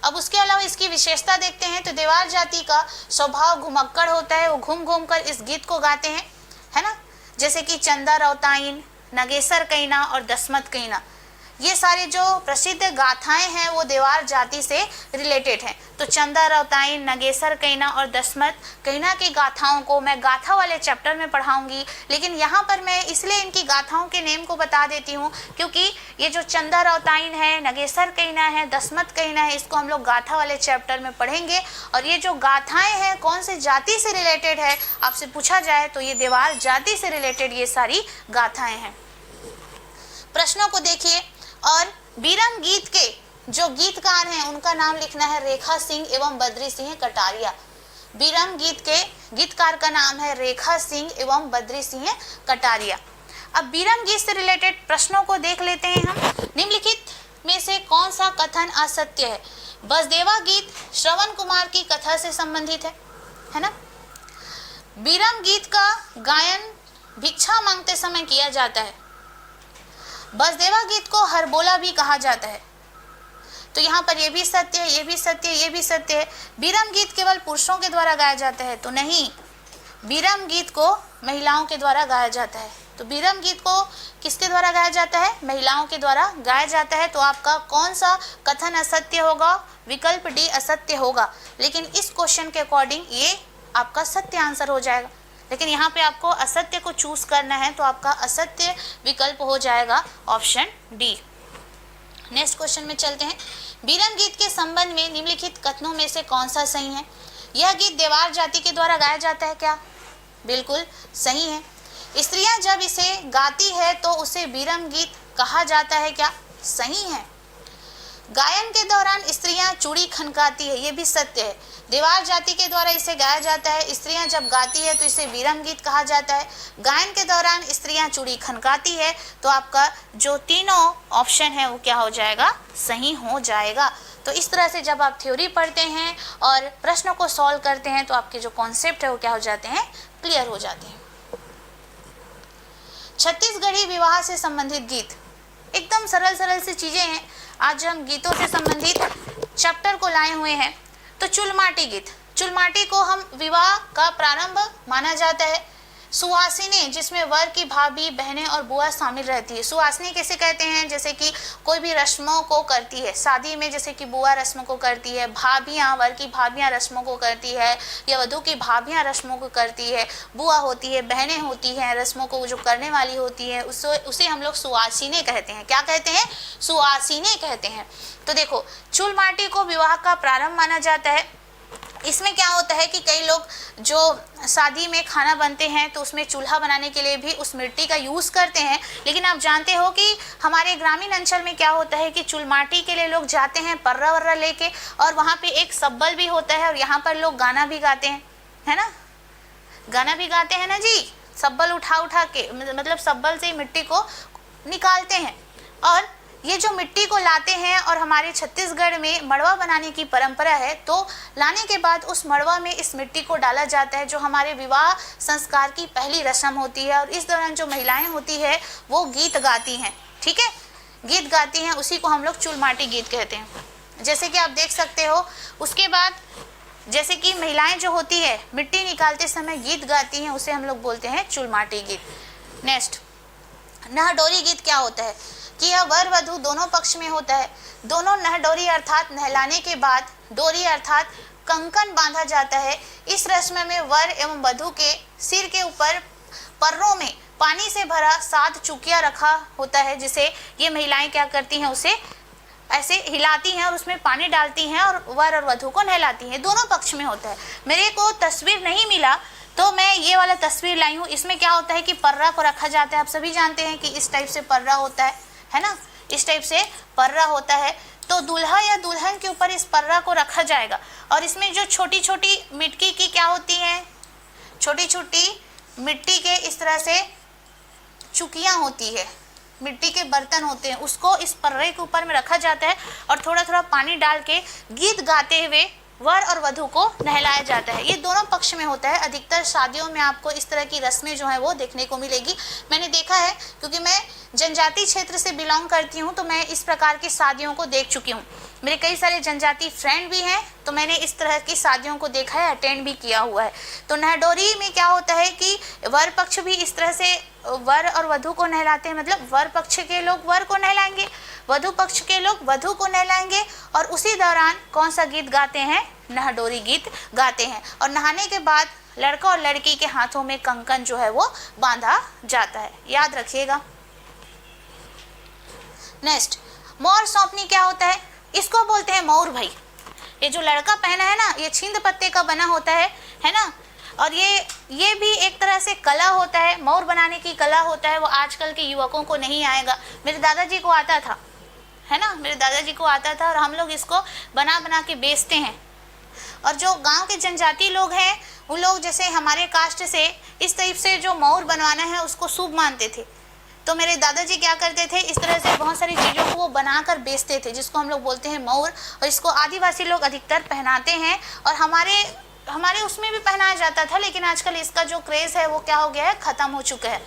अब उसके अलावा इसकी विशेषता देखते हैं। तो देवार जाति का स्वभाव घुमक्कड़ होता है, वो घूम घूम कर इस गीत को गाते हैं, है ना। जैसे कि चंदा रौताइन, नगेसर कैना और दसमत कैना, ये सारे जो प्रसिद्ध गाथाएं हैं वो देवार जाति से रिलेटेड हैं। तो चंदा रौताइन, नगेसर कैना और दसमत कैना की गाथाओं को मैं गाथा वाले चैप्टर में पढ़ाऊंगी, लेकिन यहाँ पर मैं इसलिए इनकी गाथाओं के नेम को बता देती हूँ क्योंकि ये जो चंदा रौताइन है, नगेसर कैना है, दसमत कैना है, इसको हम लोग गाथा वाले चैप्टर में पढ़ेंगे। और ये जो गाथाएं हैं कौन से जाति से रिलेटेड है आपसे पूछा जाए तो ये देवार जाति से रिलेटेड ये सारी गाथाएं हैं। प्रश्नों को देखिए। और बीरम गीत के जो गीतकार हैं उनका नाम लिखना है रेखा सिंह एवं बद्री सिंह कटारिया। बीरम गीत के गीतकार का नाम है रेखा सिंह एवं बद्री सिंह कटारिया। अब बीरम गीत से रिलेटेड प्रश्नों को देख लेते हैं हम। निम्नलिखित में से कौन सा कथन असत्य है। बसदेवा गीत श्रवण कुमार की कथा से संबंधित है ना। बीरम गीत का गायन भिक्षा मांगते समय किया जाता है। बसदेवा गीत को हरबोला भी कहा जाता है। तो यहाँ पर ये भी सत्य है, ये भी सत्य है, ये भी सत्य है। बीरम गीत केवल पुरुषों के द्वारा गाया जाता है तो नहीं, बीरम गीत को महिलाओं के द्वारा गाया जाता है। तो बीरम गीत को किसके द्वारा गाया जाता है, महिलाओं के द्वारा गाया जाता है। तो आपका कौन सा कथन असत्य होगा, विकल्प डी असत्य होगा। लेकिन इस क्वेश्चन के अकॉर्डिंग ये आपका सत्य आंसर हो जाएगा। लेकिन यहाँ पे आपको असत्य को चूज करना है तो आपका असत्य विकल्प हो जाएगा ऑप्शन डी। नेक्स्ट क्वेश्चन में चलते हैं। बीरम गीत के संबंध में निम्नलिखित कथनों में से कौन सा सही है। यह गीत देवार जाति के द्वारा गाया जाता है क्या, बिल्कुल सही है। स्त्रियां जब इसे गाती है तो उसे बीरम गीत कहा जाता है क्या, सही है। गायन के दौरान स्त्रियां चूड़ी खनकाती है, ये भी सत्य है। देवार जाति के द्वारा इसे गाया जाता है। स्त्रियां जब गाती है तो इसे बीरम गीत कहा जाता है। गायन के दौरान स्त्रियां चूड़ी खनकाती है। तो आपका जो तीनों ऑप्शन है वो क्या हो जाएगा, सही हो जाएगा। तो इस तरह से जब आप थ्योरी पढ़ते हैं और प्रश्नों को सॉल्व करते हैं तो आपके जो कॉन्सेप्ट है वो क्या हो जाते हैं, क्लियर हो जाते हैं। छत्तीसगढ़ी विवाह से संबंधित गीत, एकदम सरल सरल सी चीजें हैं। आज हम गीतों से संबंधित चैप्टर को लाए हुए हैं। तो चुलमाटी गीत, चुलमाटी को हम विवाह का प्रारंभ माना जाता है। सुहासिनी, जिसमें वर की भाभी, बहनें और बुआ शामिल रहती है। सुहासिनी कैसे कहते हैं, जैसे कि कोई भी रस्मों को करती है शादी में, जैसे कि बुआ रस्मों को करती है, भाभियाँ, वर की भाभियाँ रस्मों को करती है, या वधू की भाभियाँ रस्मों को करती है, बुआ होती है, बहनें होती हैं रस्मों को जो करने वाली होती है, उसे हम लोग सुहासिनी कहते हैं। क्या कहते हैं? सुहासिनी कहते हैं। तो देखो, चूल माटी को विवाह का प्रारंभ माना जाता है। इसमें क्या होता है कि कई लोग जो शादी में खाना बनते हैं तो उसमें चूल्हा बनाने के लिए भी उस मिट्टी का यूज़ करते हैं। लेकिन आप जानते हो कि हमारे ग्रामीण अंचल में क्या होता है कि चूल माटी के लिए लोग जाते हैं पर्रा वर्रा लेके, और वहाँ पे एक सब्बल भी होता है, और यहाँ पर लोग गाना भी गाते हैं, है ना, गाना भी गाते हैं ना जी। सब्बल उठा उठा के, मतलब सब्बल से मिट्टी को निकालते हैं, और ये जो मिट्टी को लाते हैं, और हमारे छत्तीसगढ़ में मड़वा बनाने की परंपरा है। तो लाने के बाद उस मड़वा में इस मिट्टी को डाला जाता है, जो हमारे विवाह संस्कार की पहली रस्म होती है। और इस दौरान जो महिलाएं होती है वो गीत गाती हैं, ठीक है, गीत गाती हैं, उसी को हम लोग चूल माटी गीत कहते हैं, जैसे कि आप देख सकते हो। उसके बाद जैसे कि महिलाएं जो होती है मिट्टी निकालते समय गीत गाती हैं, उसे हम लोग बोलते हैं चूल माटी गीत। नेक्स्ट, नहडोरी गीत क्या होता है कि यह वर वधू दोनों पक्ष में होता है। दोनों नहडोरी अर्थात नहलाने के बाद डोरी अर्थात कंकन बांधा जाता है। इस रस्म में वर एवं वधू के सिर के ऊपर पर्रों में पानी से भरा 7 चुकिया रखा होता है, जिसे ये महिलाएं क्या करती हैं, उसे ऐसे हिलाती हैं और उसमें पानी डालती हैं और वर और वधू को नहलाती हैं। दोनों पक्ष में होता है। मेरे को तस्वीर नहीं मिला तो मैं ये वाला तस्वीर लाई हूँ। इसमें क्या होता है कि पर्रा को रखा जाता है। आप सभी जानते हैं कि इस टाइप से पर्रा होता है ना, इस टाइप से पर्रा होता है। तो दूल्हा या दुल्हन के ऊपर इस पर्रा को रखा जाएगा, और इसमें जो छोटी छोटी मिट्टी की क्या होती हैं, छोटी छोटी मिट्टी के इस तरह से चुकियाँ होती है, मिट्टी के बर्तन होते हैं, उसको इस पर्रे के ऊपर में रखा जाता है और थोड़ा थोड़ा पानी डाल के गीत गाते हुए वर और वधू को नहलाया जाता है। ये दोनों पक्ष में होता है। अधिकतर शादियों में आपको इस तरह की रस्में जो है वो देखने को मिलेगी। मैंने देखा है, क्योंकि मैं जनजाति क्षेत्र से बिलोंग करती हूँ, तो मैं इस प्रकार की शादियों को देख चुकी हूँ। मेरे कई सारे जनजाति फ्रेंड भी हैं, तो मैंने इस तरह की शादियों को देखा है, अटेंड भी किया हुआ है। तो नहडोरी में क्या होता है कि वर पक्ष भी इस तरह से वर और वधू को नहलाते हैं, मतलब वर पक्ष के लोग वर को नहलाएंगे, वधू पक्ष के लोग वधू को नहलाएंगे, और उसी दौरान कौन सा गीत गाते हैं, नहडोरी गीत गाते हैं। और नहाने के बाद लड़का और लड़की के हाथों में कंकन जो है वो बांधा जाता है, याद रखिएगा। नेक्स्ट, मोर सौंपनी क्या होता है, इसको बोलते हैं मौर भाई। ये जो लड़का पहना है ना, ये छिंद पत्ते का बना होता है ना, और ये भी एक तरह से कला होता है, मौर बनाने की कला होता है। वो आजकल के युवकों को नहीं आएगा, मेरे दादाजी को आता था, है ना, मेरे दादाजी को आता था, और हम लोग इसको बना बना के बेचते हैं। और जो गांव के जनजाति लोग हैं, उन लोग जैसे हमारे कास्ट से इस टाइप से जो मौर बनवाना है उसको शुभ मानते थे। तो मेरे दादाजी क्या करते थे, इस तरह से बहुत सारी चीज़ों को वो बनाकर बेचते थे, जिसको हम लोग बोलते हैं मौर। और इसको आदिवासी लोग अधिकतर पहनाते हैं, और हमारे उसमें भी पहनाया जाता था, लेकिन आजकल इसका जो क्रेज़ है वो क्या हो गया है, ख़त्म हो चुका है।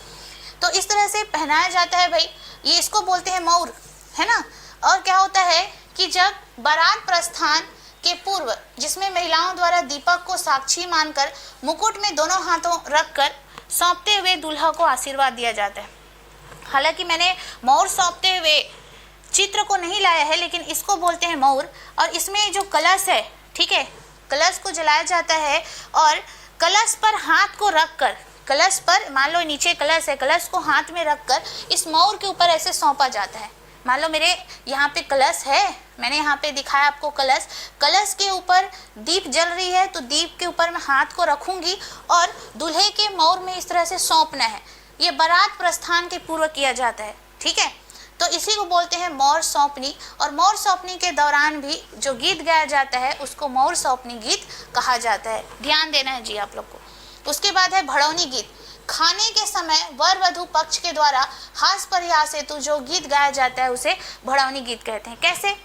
तो इस तरह से पहनाया जाता है भाई, ये इसको बोलते हैं मौर, है ना। और क्या होता है कि जब बारात प्रस्थान के पूर्व, जिसमें महिलाओं द्वारा दीपक को साक्षी मानकर मुकुट में दोनों हाथों रखकर सौंपते हुए दूल्हा को आशीर्वाद दिया जाता है। हालांकि मैंने मौर सौंपते हुए चित्र को नहीं लाया है, लेकिन इसको बोलते हैं मौर। और इसमें जो कलश है, ठीक है, कलश को जलाया जाता है, और कलश पर हाथ को रखकर, कलश पर मान लो नीचे कलश है, कलश को हाथ में रखकर इस मौर के ऊपर ऐसे सौंपा जाता है। मान लो मेरे यहाँ पे कलश है, मैंने यहाँ पे दिखाया आपको कलश, कलश के ऊपर दीप जल रही है, तो दीप के ऊपर मैं हाथ को रखूंगी और दूल्हे के मौर में इस तरह से सौंपना है। ये बारात प्रस्थान के पूर्व किया जाता है, ठीक है। तो इसी को बोलते हैं मौर सौंपनी। और मौर सौंपनी के दौरान भी जो गीत गाया जाता है उसको मौर सौंपनी गीत कहा जाता है, ध्यान देना है जी आप लोग को। उसके बाद है भड़ौनी गीत। खाने के समय वर वधू पक्ष के द्वारा हास परिहास हेतु जो गीत गाया जाता है उसे भड़ौनी गीत कहते हैं। कैसे,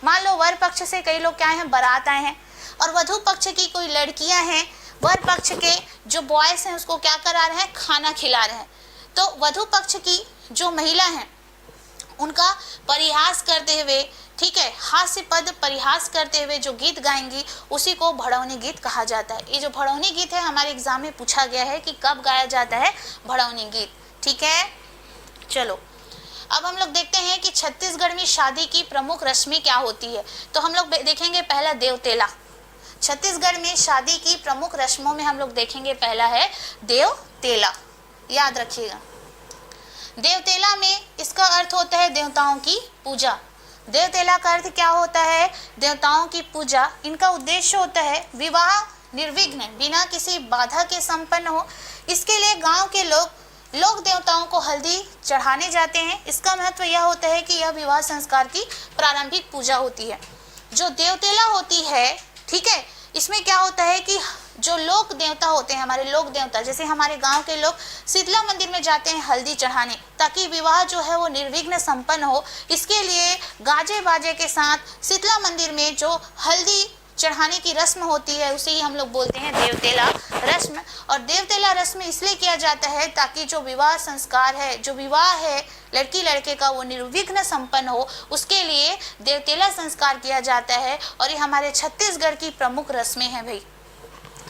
मान लो वर पक्ष से कई लोग क्या हैं, बारात आए हैं, और वधू पक्ष की कोई लड़कियां हैं, वर पक्ष के जो बॉयज हैं उसको क्या करा रहे हैं, खाना खिला रहे हैं। तो वधू पक्ष की जो महिला हैं उनका परिहास करते हुए ठीक है, हास्य पद परिहास करते हुए जो गीत गाएंगी उसी को भड़ौनी गीत कहा जाता है। ये जो भड़ौनी गीत है हमारे एग्जाम में पूछा गया है कि कब गाया जाता है भड़ौनी गीत। ठीक है, चलो अब हम लोग देखते हैं कि छत्तीसगढ़ में शादी की प्रमुख रस्में क्या होती है। तो हम लोग देखेंगे पहला देवतेला। छत्तीसगढ़ में शादी की प्रमुख रस्मों में हम लोग देखेंगे पहला है देवतेला, याद रखिएगा। देवतेला में इसका अर्थ होता है देवताओं की पूजा। देवतेला का अर्थ क्या होता है? देवताओं की पूजा। इनका उद्देश्य होता है विवाह निर्विघ्न बिना किसी बाधा के संपन्न हो। इसके लिए गांव के लोग देवताओं को हल्दी चढ़ाने जाते हैं। इसका महत्व यह होता है कि यह विवाह संस्कार की प्रारंभिक पूजा होती है। जो देवतेला होती है, ठीक है, इसमें क्या होता है कि जो लोक देवता होते हैं, हमारे लोक देवता, जैसे हमारे गांव के लोग शीतला मंदिर में जाते हैं हल्दी चढ़ाने, ताकि विवाह जो है वो निर्विघ्न संपन्न हो। इसके लिए गाजे बाजे के साथ शीतला मंदिर में जो हल्दी चढ़ाने की रस्म होती है उसे ही हम लोग बोलते हैं देवतेला रस्म। और देवतेला रस्म इसलिए किया जाता है ताकि जो विवाह संस्कार है, जो विवाह है लड़की लड़के का, वो निर्विघ्न संपन्न हो। उसके लिए देवतेला संस्कार किया जाता है और ये हमारे छत्तीसगढ़ की प्रमुख रस्में हैं भाई।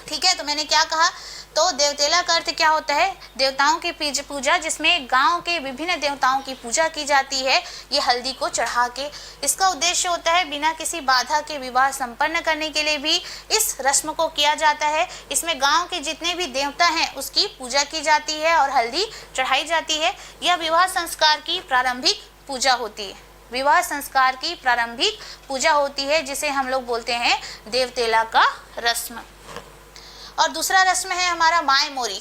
ठीक है, तो मैंने क्या कहा, तो देवतेला का अर्थ क्या होता है? देवताओं की पूजा, जिसमें गांव के विभिन्न देवताओं की पूजा की जाती है ये हल्दी को चढ़ा के। इसका उद्देश्य होता है बिना किसी बाधा के विवाह संपन्न करने के लिए भी इस रस्म को किया जाता है। इसमें गांव के जितने भी देवता हैं उसकी पूजा की जाती है और हल्दी चढ़ाई जाती है। यह विवाह संस्कार की प्रारंभिक पूजा होती है। विवाह संस्कार की प्रारंभिक पूजा होती है जिसे हम लोग बोलते हैं देवतेला का रस्म। और दूसरा रस्म है हमारा माय मोरी।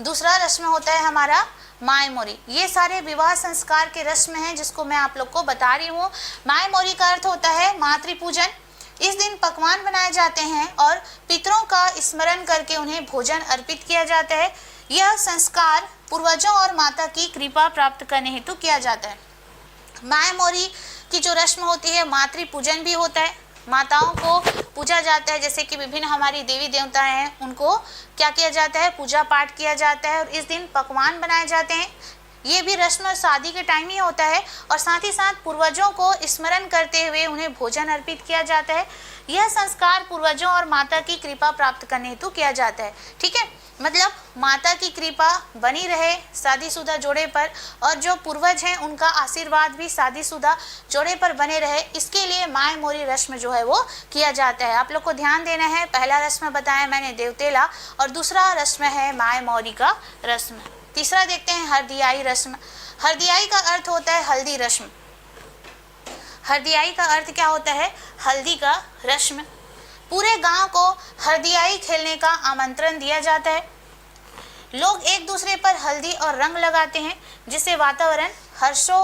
दूसरा रस्म होता है हमारा माय मोरी। ये सारे विवाह संस्कार के रस्म हैं जिसको मैं आप लोग को बता रही हूँ। माय मोरी का अर्थ होता है मातृ पूजन। इस दिन पकवान बनाए जाते हैं और पितरों का स्मरण करके उन्हें भोजन अर्पित किया जाता है। यह संस्कार पूर्वजों और माता की कृपा प्राप्त करने हेतु किया जाता है। माय मोरी की जो रस्म होती है मातृ पूजन भी होता है। माताओं को पूजा जाता है, जैसे कि विभिन्न हमारी देवी देवता हैं उनको क्या किया जाता है? पूजा पाठ किया जाता है और इस दिन पकवान बनाए जाते हैं। ये भी रस्म शादी के टाइम ही होता है और साथ ही साथ पूर्वजों को स्मरण करते हुए उन्हें भोजन अर्पित किया जाता है। यह संस्कार पूर्वजों और माता की कृपा प्राप्त करने हेतु किया जाता है। ठीक है, मतलब माता की कृपा बनी रहे शादीशुदा जोड़े पर और जो पूर्वज हैं उनका आशीर्वाद भी शादीशुदा जोड़े पर बने रहे, इसके लिए माय मोरी रस्म जो है वो किया जाता है। आप लोग को ध्यान देना है, पहला रस्म बताया मैंने देवतेला और दूसरा रस्म है माय मोरी का रस्म। तीसरा देखते हैं हरदियाई रस्म। हरदियाई का अर्थ होता है हल्दी रस्म। हरदियाई का अर्थ क्या होता है? हल्दी का रस्म। पूरे गांव को हरदियाई खेलने का आमंत्रण दिया जाता है। लोग एक दूसरे पर हल्दी और रंग लगाते हैं जिससे वातावरण हर्षो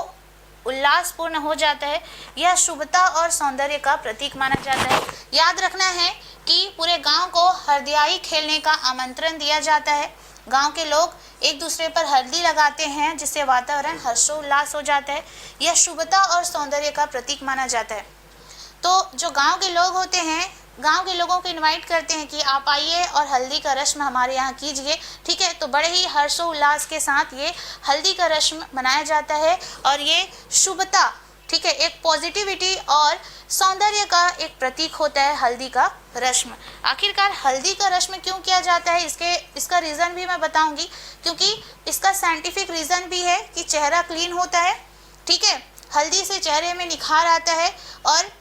उल्लासपूर्ण हो जाता है। यह शुभता और सौंदर्य का प्रतीक माना जाता है। याद रखना है कि पूरे गांव को हरदियाई खेलने का आमंत्रण दिया जाता है। गांव के लोग एक दूसरे पर हल्दी लगाते हैं जिससे वातावरण हर्षोल्लास हो जाता है। यह शुभता और सौंदर्य का प्रतीक माना जाता है। तो जो गांव के लोग होते हैं, गांव के लोगों को इनवाइट करते हैं कि आप आइए और हल्दी का रस्म हमारे यहाँ कीजिए। ठीक है, तो बड़े ही हर्षोल्लास के साथ ये हल्दी का रस्म मनाया जाता है और ये शुभता, ठीक है, एक पॉजिटिविटी और सौंदर्य का एक प्रतीक होता है हल्दी का रस्म। आखिरकार हल्दी का रस्म क्यों किया जाता है, इसका रीज़न भी मैं बताऊंगी, क्योंकि इसका साइंटिफिक रीज़न भी है कि चेहरा क्लीन होता है। ठीक है, हल्दी से चेहरे में निखार आता है और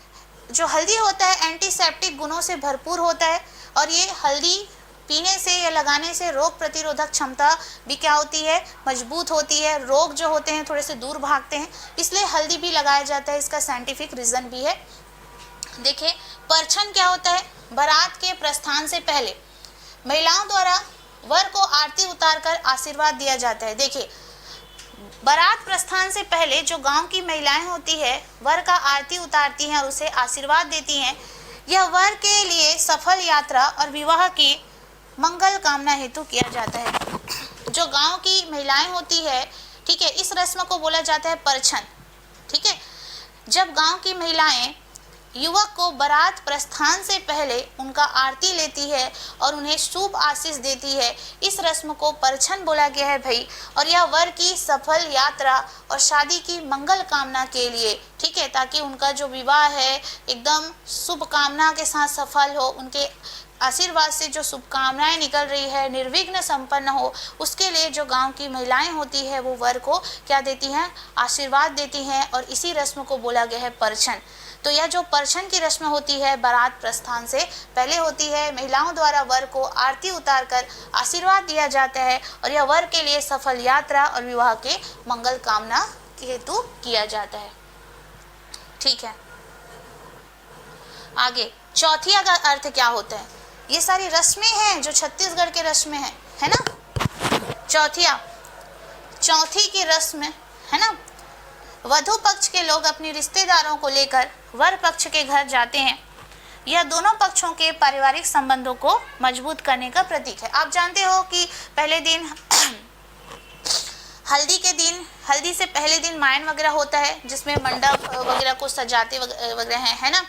जो हल्दी होता है एंटीसेप्टिक गुणों से भरपूर होता है और ये हल्दी पीने से या लगाने से रोग प्रतिरोधक क्षमता भी क्या होती है? मजबूत होती है। रोग जो होते हैं थोड़े से दूर भागते हैं, इसलिए हल्दी भी लगाया जाता है। इसका साइंटिफिक रीज़न भी है। देखिए, परछन क्या होता है? बारात के प्रस्थान से पहले महिलाओं द्वारा वर को आरती उतारकर आशीर्वाद दिया जाता है। देखिए, बारात प्रस्थान से पहले जो गांव की महिलाएं होती है वर का आरती उतारती हैं और उसे आशीर्वाद देती हैं। यह वर के लिए सफल यात्रा और विवाह की मंगल कामना हेतु किया जाता है। जो गांव की महिलाएं होती है, ठीक है, इस रस्म को बोला जाता है परछन। ठीक है, जब गांव की महिलाएं युवक को बारात प्रस्थान से पहले उनका आरती लेती है और उन्हें शुभ आशीष देती है। इस रस्म को परछन बोला गया है भाई, और यह वर की सफल यात्रा और शादी की मंगल कामना के लिए, ठीक है, ताकि उनका जो विवाह है एकदम शुभ कामना के साथ सफल हो, उनके आशीर्वाद से जो शुभकामनाएं निकल रही है निर्विघ्न संपन्न हो, उसके लिए जो गांव की महिलाएं होती है वो वर को क्या देती हैं, आशीर्वाद देती हैं, और इसी रस्म को बोला गया है परछन। तो यह जो परछन की रस्म होती है बारात प्रस्थान से पहले होती है। महिलाओं द्वारा वर को आरती उतारकर आशीर्वाद दिया जाता है और यह वर के लिए सफल यात्रा और विवाह के मंगल कामना हेतु किया जाता है। ठीक है, आगे चौथिया का अर्थ क्या होता है? ये सारी रस्में हैं जो छत्तीसगढ़ के रस्में हैं, है ना। चौथिया, चौथी की रस्म है ना। वधु पक्ष के लोग अपने रिश्तेदारों को लेकर वर पक्ष के घर जाते हैं। यह दोनों पक्षों के पारिवारिक संबंधों को मजबूत करने का प्रतीक है। आप जानते हो कि पहले दिन हल्दी के दिन, हल्दी से पहले दिन मायन वगैरह होता है जिसमें मंडप वगैरह को सजाते वगैरह हैं, है ना।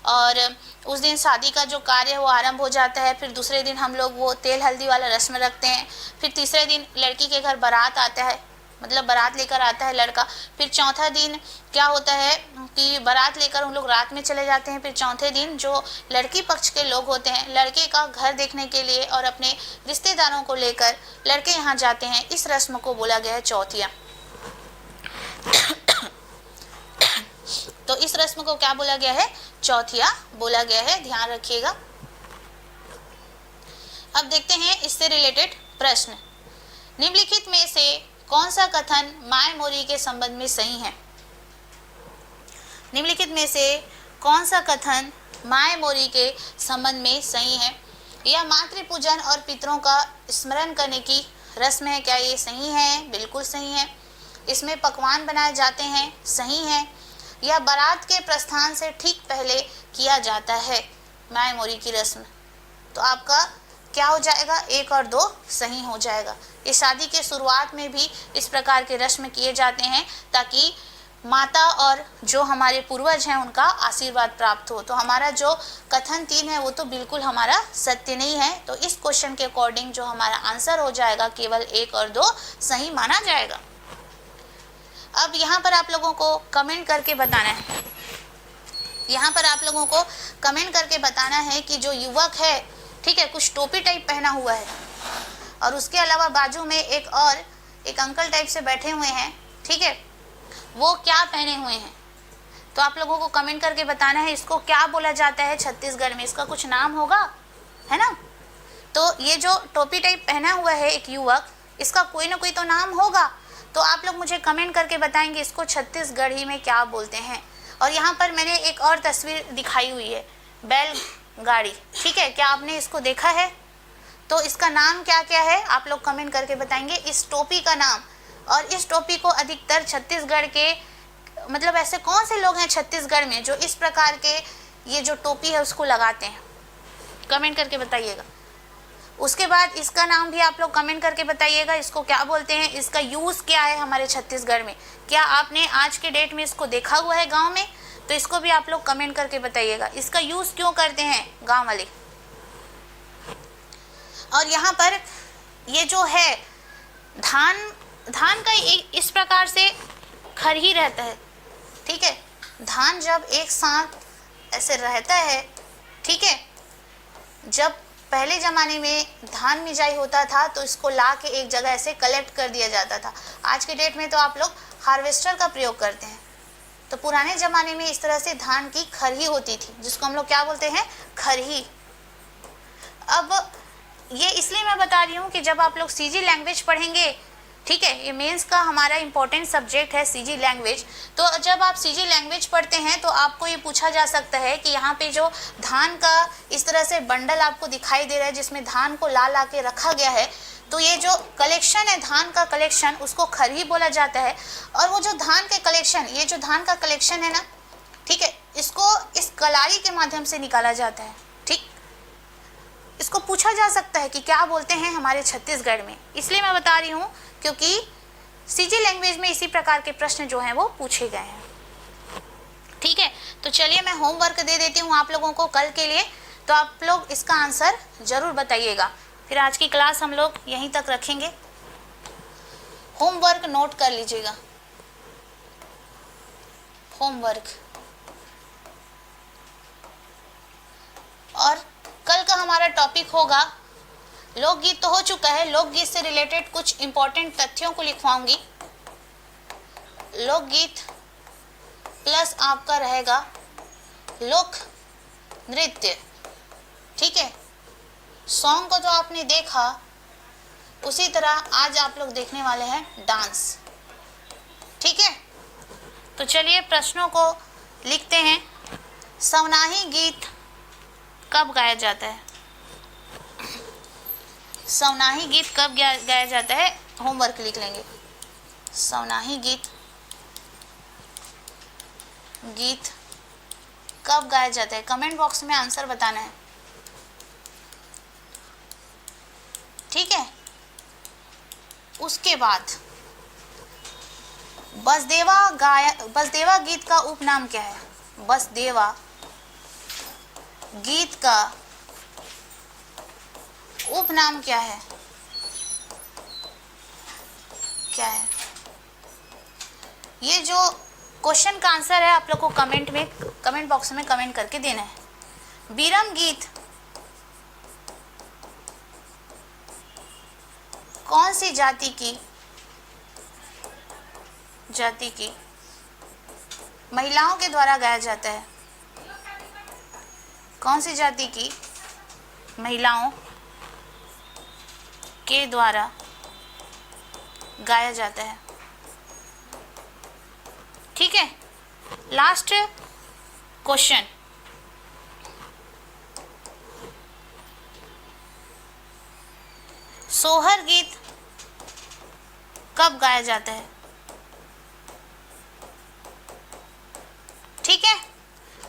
और उस दिन शादी का जो कार्य है वो आरंभ हो जाता है। फिर दूसरे दिन हम लोग वो तेल हल्दी वाला रस्म रखते हैं। फिर तीसरे दिन लड़की के घर बारात आता है, मतलब बारात लेकर आता है लड़का। फिर चौथा दिन क्या होता है कि बारात लेकर उन लोग रात में चले जाते हैं। फिर चौथे दिन जो लड़की पक्ष के लोग होते हैं लड़के का घर देखने के लिए और अपने रिश्तेदारों को लेकर लड़के यहाँ जाते हैं। इस रस्म को बोला गया है चौथिया। तो इस रस्म को क्या बोला गया है? चौथिया बोला गया है, ध्यान रखिएगा। अब देखते हैं इससे रिलेटेड प्रश्न। निम्नलिखित में से कौन सा कथन माय मोरी के संबंध में सही है? निम्नलिखित में से कौन सा कथन माय मोरी के संबंध में सही है? यह मातृ पूजन और पितरों का स्मरण करने की रस्म है। क्या ये सही है? बिल्कुल सही है। इसमें पकवान बनाए जाते हैं, सही है। यह बारात के प्रस्थान से ठीक पहले किया जाता है, माय मोरी की रस्म। तो आपका क्या हो जाएगा? 1 और 2 सही हो जाएगा। इस शादी के शुरुआत में भी इस प्रकार के रस्म किए जाते हैं ताकि माता और जो हमारे पूर्वज हैं उनका आशीर्वाद प्राप्त हो। तो हमारा जो कथन 3 है वो तो बिल्कुल हमारा सत्य नहीं है। तो इस क्वेश्चन के अकॉर्डिंग जो हमारा आंसर हो जाएगा केवल 1 और 2 सही माना जाएगा। अब यहाँ पर आप लोगों को कमेंट करके बताना है, यहाँ पर आप लोगों को कमेंट करके बताना है कि जो युवक है, ठीक है, कुछ टोपी टाइप पहना हुआ है और उसके अलावा बाजू में एक अंकल टाइप से बैठे हुए हैं, ठीक है, वो क्या पहने हुए हैं? तो आप लोगों को कमेंट करके बताना है इसको क्या बोला जाता है छत्तीसगढ़ में, इसका कुछ नाम होगा, है ना। तो ये जो टोपी टाइप पहना हुआ है एक युवक, इसका कोई ना कोई तो नाम होगा। तो आप लोग मुझे कमेंट करके बताएंगे इसको छत्तीसगढ़ी में क्या बोलते हैं। और यहाँ पर मैंने एक और तस्वीर दिखाई हुई है, बैलगाड़ी, ठीक है, क्या आपने इसको देखा है? तो इसका नाम क्या क्या है आप लोग कमेंट करके बताएंगे इस टोपी का नाम। और इस टोपी को अधिकतर छत्तीसगढ़ के, मतलब ऐसे कौन से लोग हैं छत्तीसगढ़ में जो इस प्रकार के ये जो टोपी है उसको लगाते हैं? कमेंट करके बताइएगा। उसके बाद इसका नाम भी आप लोग कमेंट करके बताइएगा, इसको क्या बोलते हैं, इसका यूज़ क्या है हमारे छत्तीसगढ़ में। क्या आपने आज के डेट में इसको देखा हुआ है गांव में? तो इसको भी आप लोग कमेंट करके बताइएगा, इसका यूज़ क्यों करते हैं गांव वाले। और यहाँ पर ये जो है धान का एक इस प्रकार से खरही रहता है, ठीक है। धान जब एक साथ ऐसे रहता है, ठीक है, जब पहले ज़माने में धान मिजाई होता था तो इसको ला के एक जगह ऐसे कलेक्ट कर दिया जाता था। आज के डेट में तो आप लोग हार्वेस्टर का प्रयोग करते हैं। तो पुराने ज़माने में इस तरह से धान की खरही होती थी जिसको हम लोग क्या बोलते हैं? खरही। अब ये इसलिए मैं बता रही हूँ कि जब आप लोग सीजी लैंग्वेज पढ़ेंगे, ठीक है, ये मेंस का हमारा इंपॉर्टेंट सब्जेक्ट है सीजी लैंग्वेज। तो जब आप सीजी लैंग्वेज पढ़ते हैं तो आपको ये पूछा जा सकता है कि यहाँ पे जो धान का इस तरह से बंडल आपको दिखाई दे रहा है जिसमें धान को ला के रखा गया है, तो ये जो कलेक्शन है धान का कलेक्शन उसको खरही बोला जाता है। और वो जो धान के कलेक्शन, ये जो धान का कलेक्शन है ना, ठीक है, इसको इस कलारी के माध्यम से निकाला जाता है, ठीक। इसको पूछा जा सकता है कि क्या बोलते हैं हमारे छत्तीसगढ़ में, इसलिए मैं बता रही हूँ क्योंकि सीजी लैंग्वेज में इसी प्रकार के प्रश्न जो हैं वो पूछे गए हैं, ठीक है। तो चलिए मैं होमवर्क दे देती हूँ आप लोगों को कल के लिए, तो आप लोग इसका आंसर ज़रूर बताइएगा। फिर आज की क्लास हम लोग यहीं तक रखेंगे। होमवर्क नोट कर लीजिएगा, होमवर्क। और कल का हमारा टॉपिक होगा लोकगीत। तो हो चुका है, लोकगीत से रिलेटेड कुछ इंपॉर्टेंट तथ्यों को लिखवाऊंगी। लोकगीत प्लस आपका रहेगा लोक नृत्य, ठीक है। सॉन्ग को तो आपने देखा, उसी तरह आज आप लोग देखने वाले हैं डांस, ठीक है। तो चलिए प्रश्नों को लिखते हैं। सवनाही गीत कब गाया जाता है? सवनाही गीत कब गाया जाता है? होमवर्क लिख लेंगे। सवनाही गीत कब गाया जाता है? कमेंट बॉक्स में आंसर बताना है, ठीक है। उसके बाद बसदेवा गीत का उपनाम क्या है? बसदेवा गीत का उपनाम क्या है? क्या है ये? जो क्वेश्चन का आंसर है आप लोग को कमेंट बॉक्स में कमेंट करके देना है। बीरम गीत कौन सी जाति की महिलाओं के द्वारा गाया जाता है? कौन सी जाति की महिलाओं के द्वारा गाया जाता है? ठीक है। लास्ट क्वेश्चन, सोहर गीत कब गाया जाता है? ठीक है।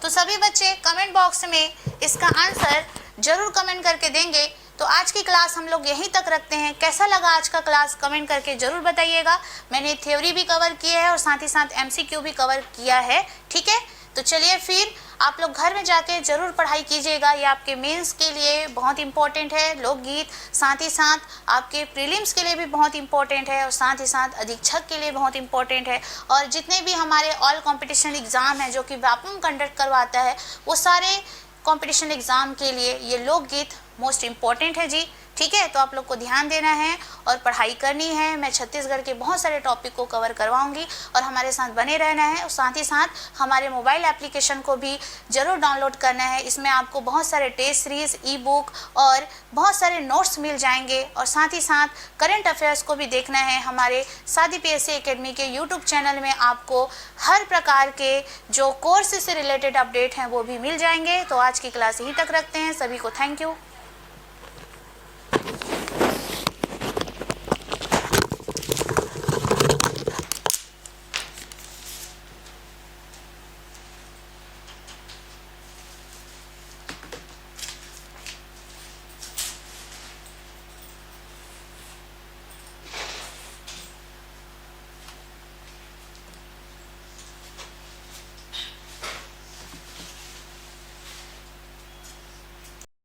तो सभी बच्चे कमेंट बॉक्स में इसका आंसर जरूर कमेंट करके देंगे। तो आज की क्लास हम लोग यहीं तक रखते हैं। कैसा लगा आज का क्लास कमेंट करके जरूर बताइएगा। मैंने थ्योरी भी कवर की है और साथ ही साथ एमसीक्यू भी कवर किया है, ठीक है। तो चलिए फिर आप लोग घर में जाके ज़रूर पढ़ाई कीजिएगा। ये आपके मेंस के लिए बहुत इंपॉर्टेंट है लोकगीत, साथ ही साथ आपके प्रीलिम्स के लिए भी बहुत इंपॉर्टेंट है और साथ ही साथ अधीक्षक के लिए बहुत इंपॉर्टेंट है। और जितने भी हमारे ऑल कंपटीशन एग्ज़ाम है जो कि व्यापम कंडक्ट करवाता है, वो सारे कंपटीशन एग्ज़ाम के लिए ये लोकगीत मोस्ट इम्पॉर्टेंट है जी, ठीक है। तो आप लोग को ध्यान देना है और पढ़ाई करनी है। मैं छत्तीसगढ़ के बहुत सारे टॉपिक को कवर करवाऊंगी और हमारे साथ बने रहना है। और साथ ही साथ हमारे मोबाइल एप्लीकेशन को भी ज़रूर डाउनलोड करना है। इसमें आपको बहुत सारे टेस्ट सीरीज़, ई बुक और बहुत सारे नोट्स मिल जाएंगे। और साथ ही साथ करंट अफेयर्स को भी देखना है। हमारे सादी पीएससी एकेडमी के यूट्यूब चैनल में आपको हर प्रकार के जो कोर्स से रिलेटेड अपडेट हैं वो भी मिल जाएंगे। तो आज की क्लास यहीं तक रखते हैं। सभी को थैंक यू।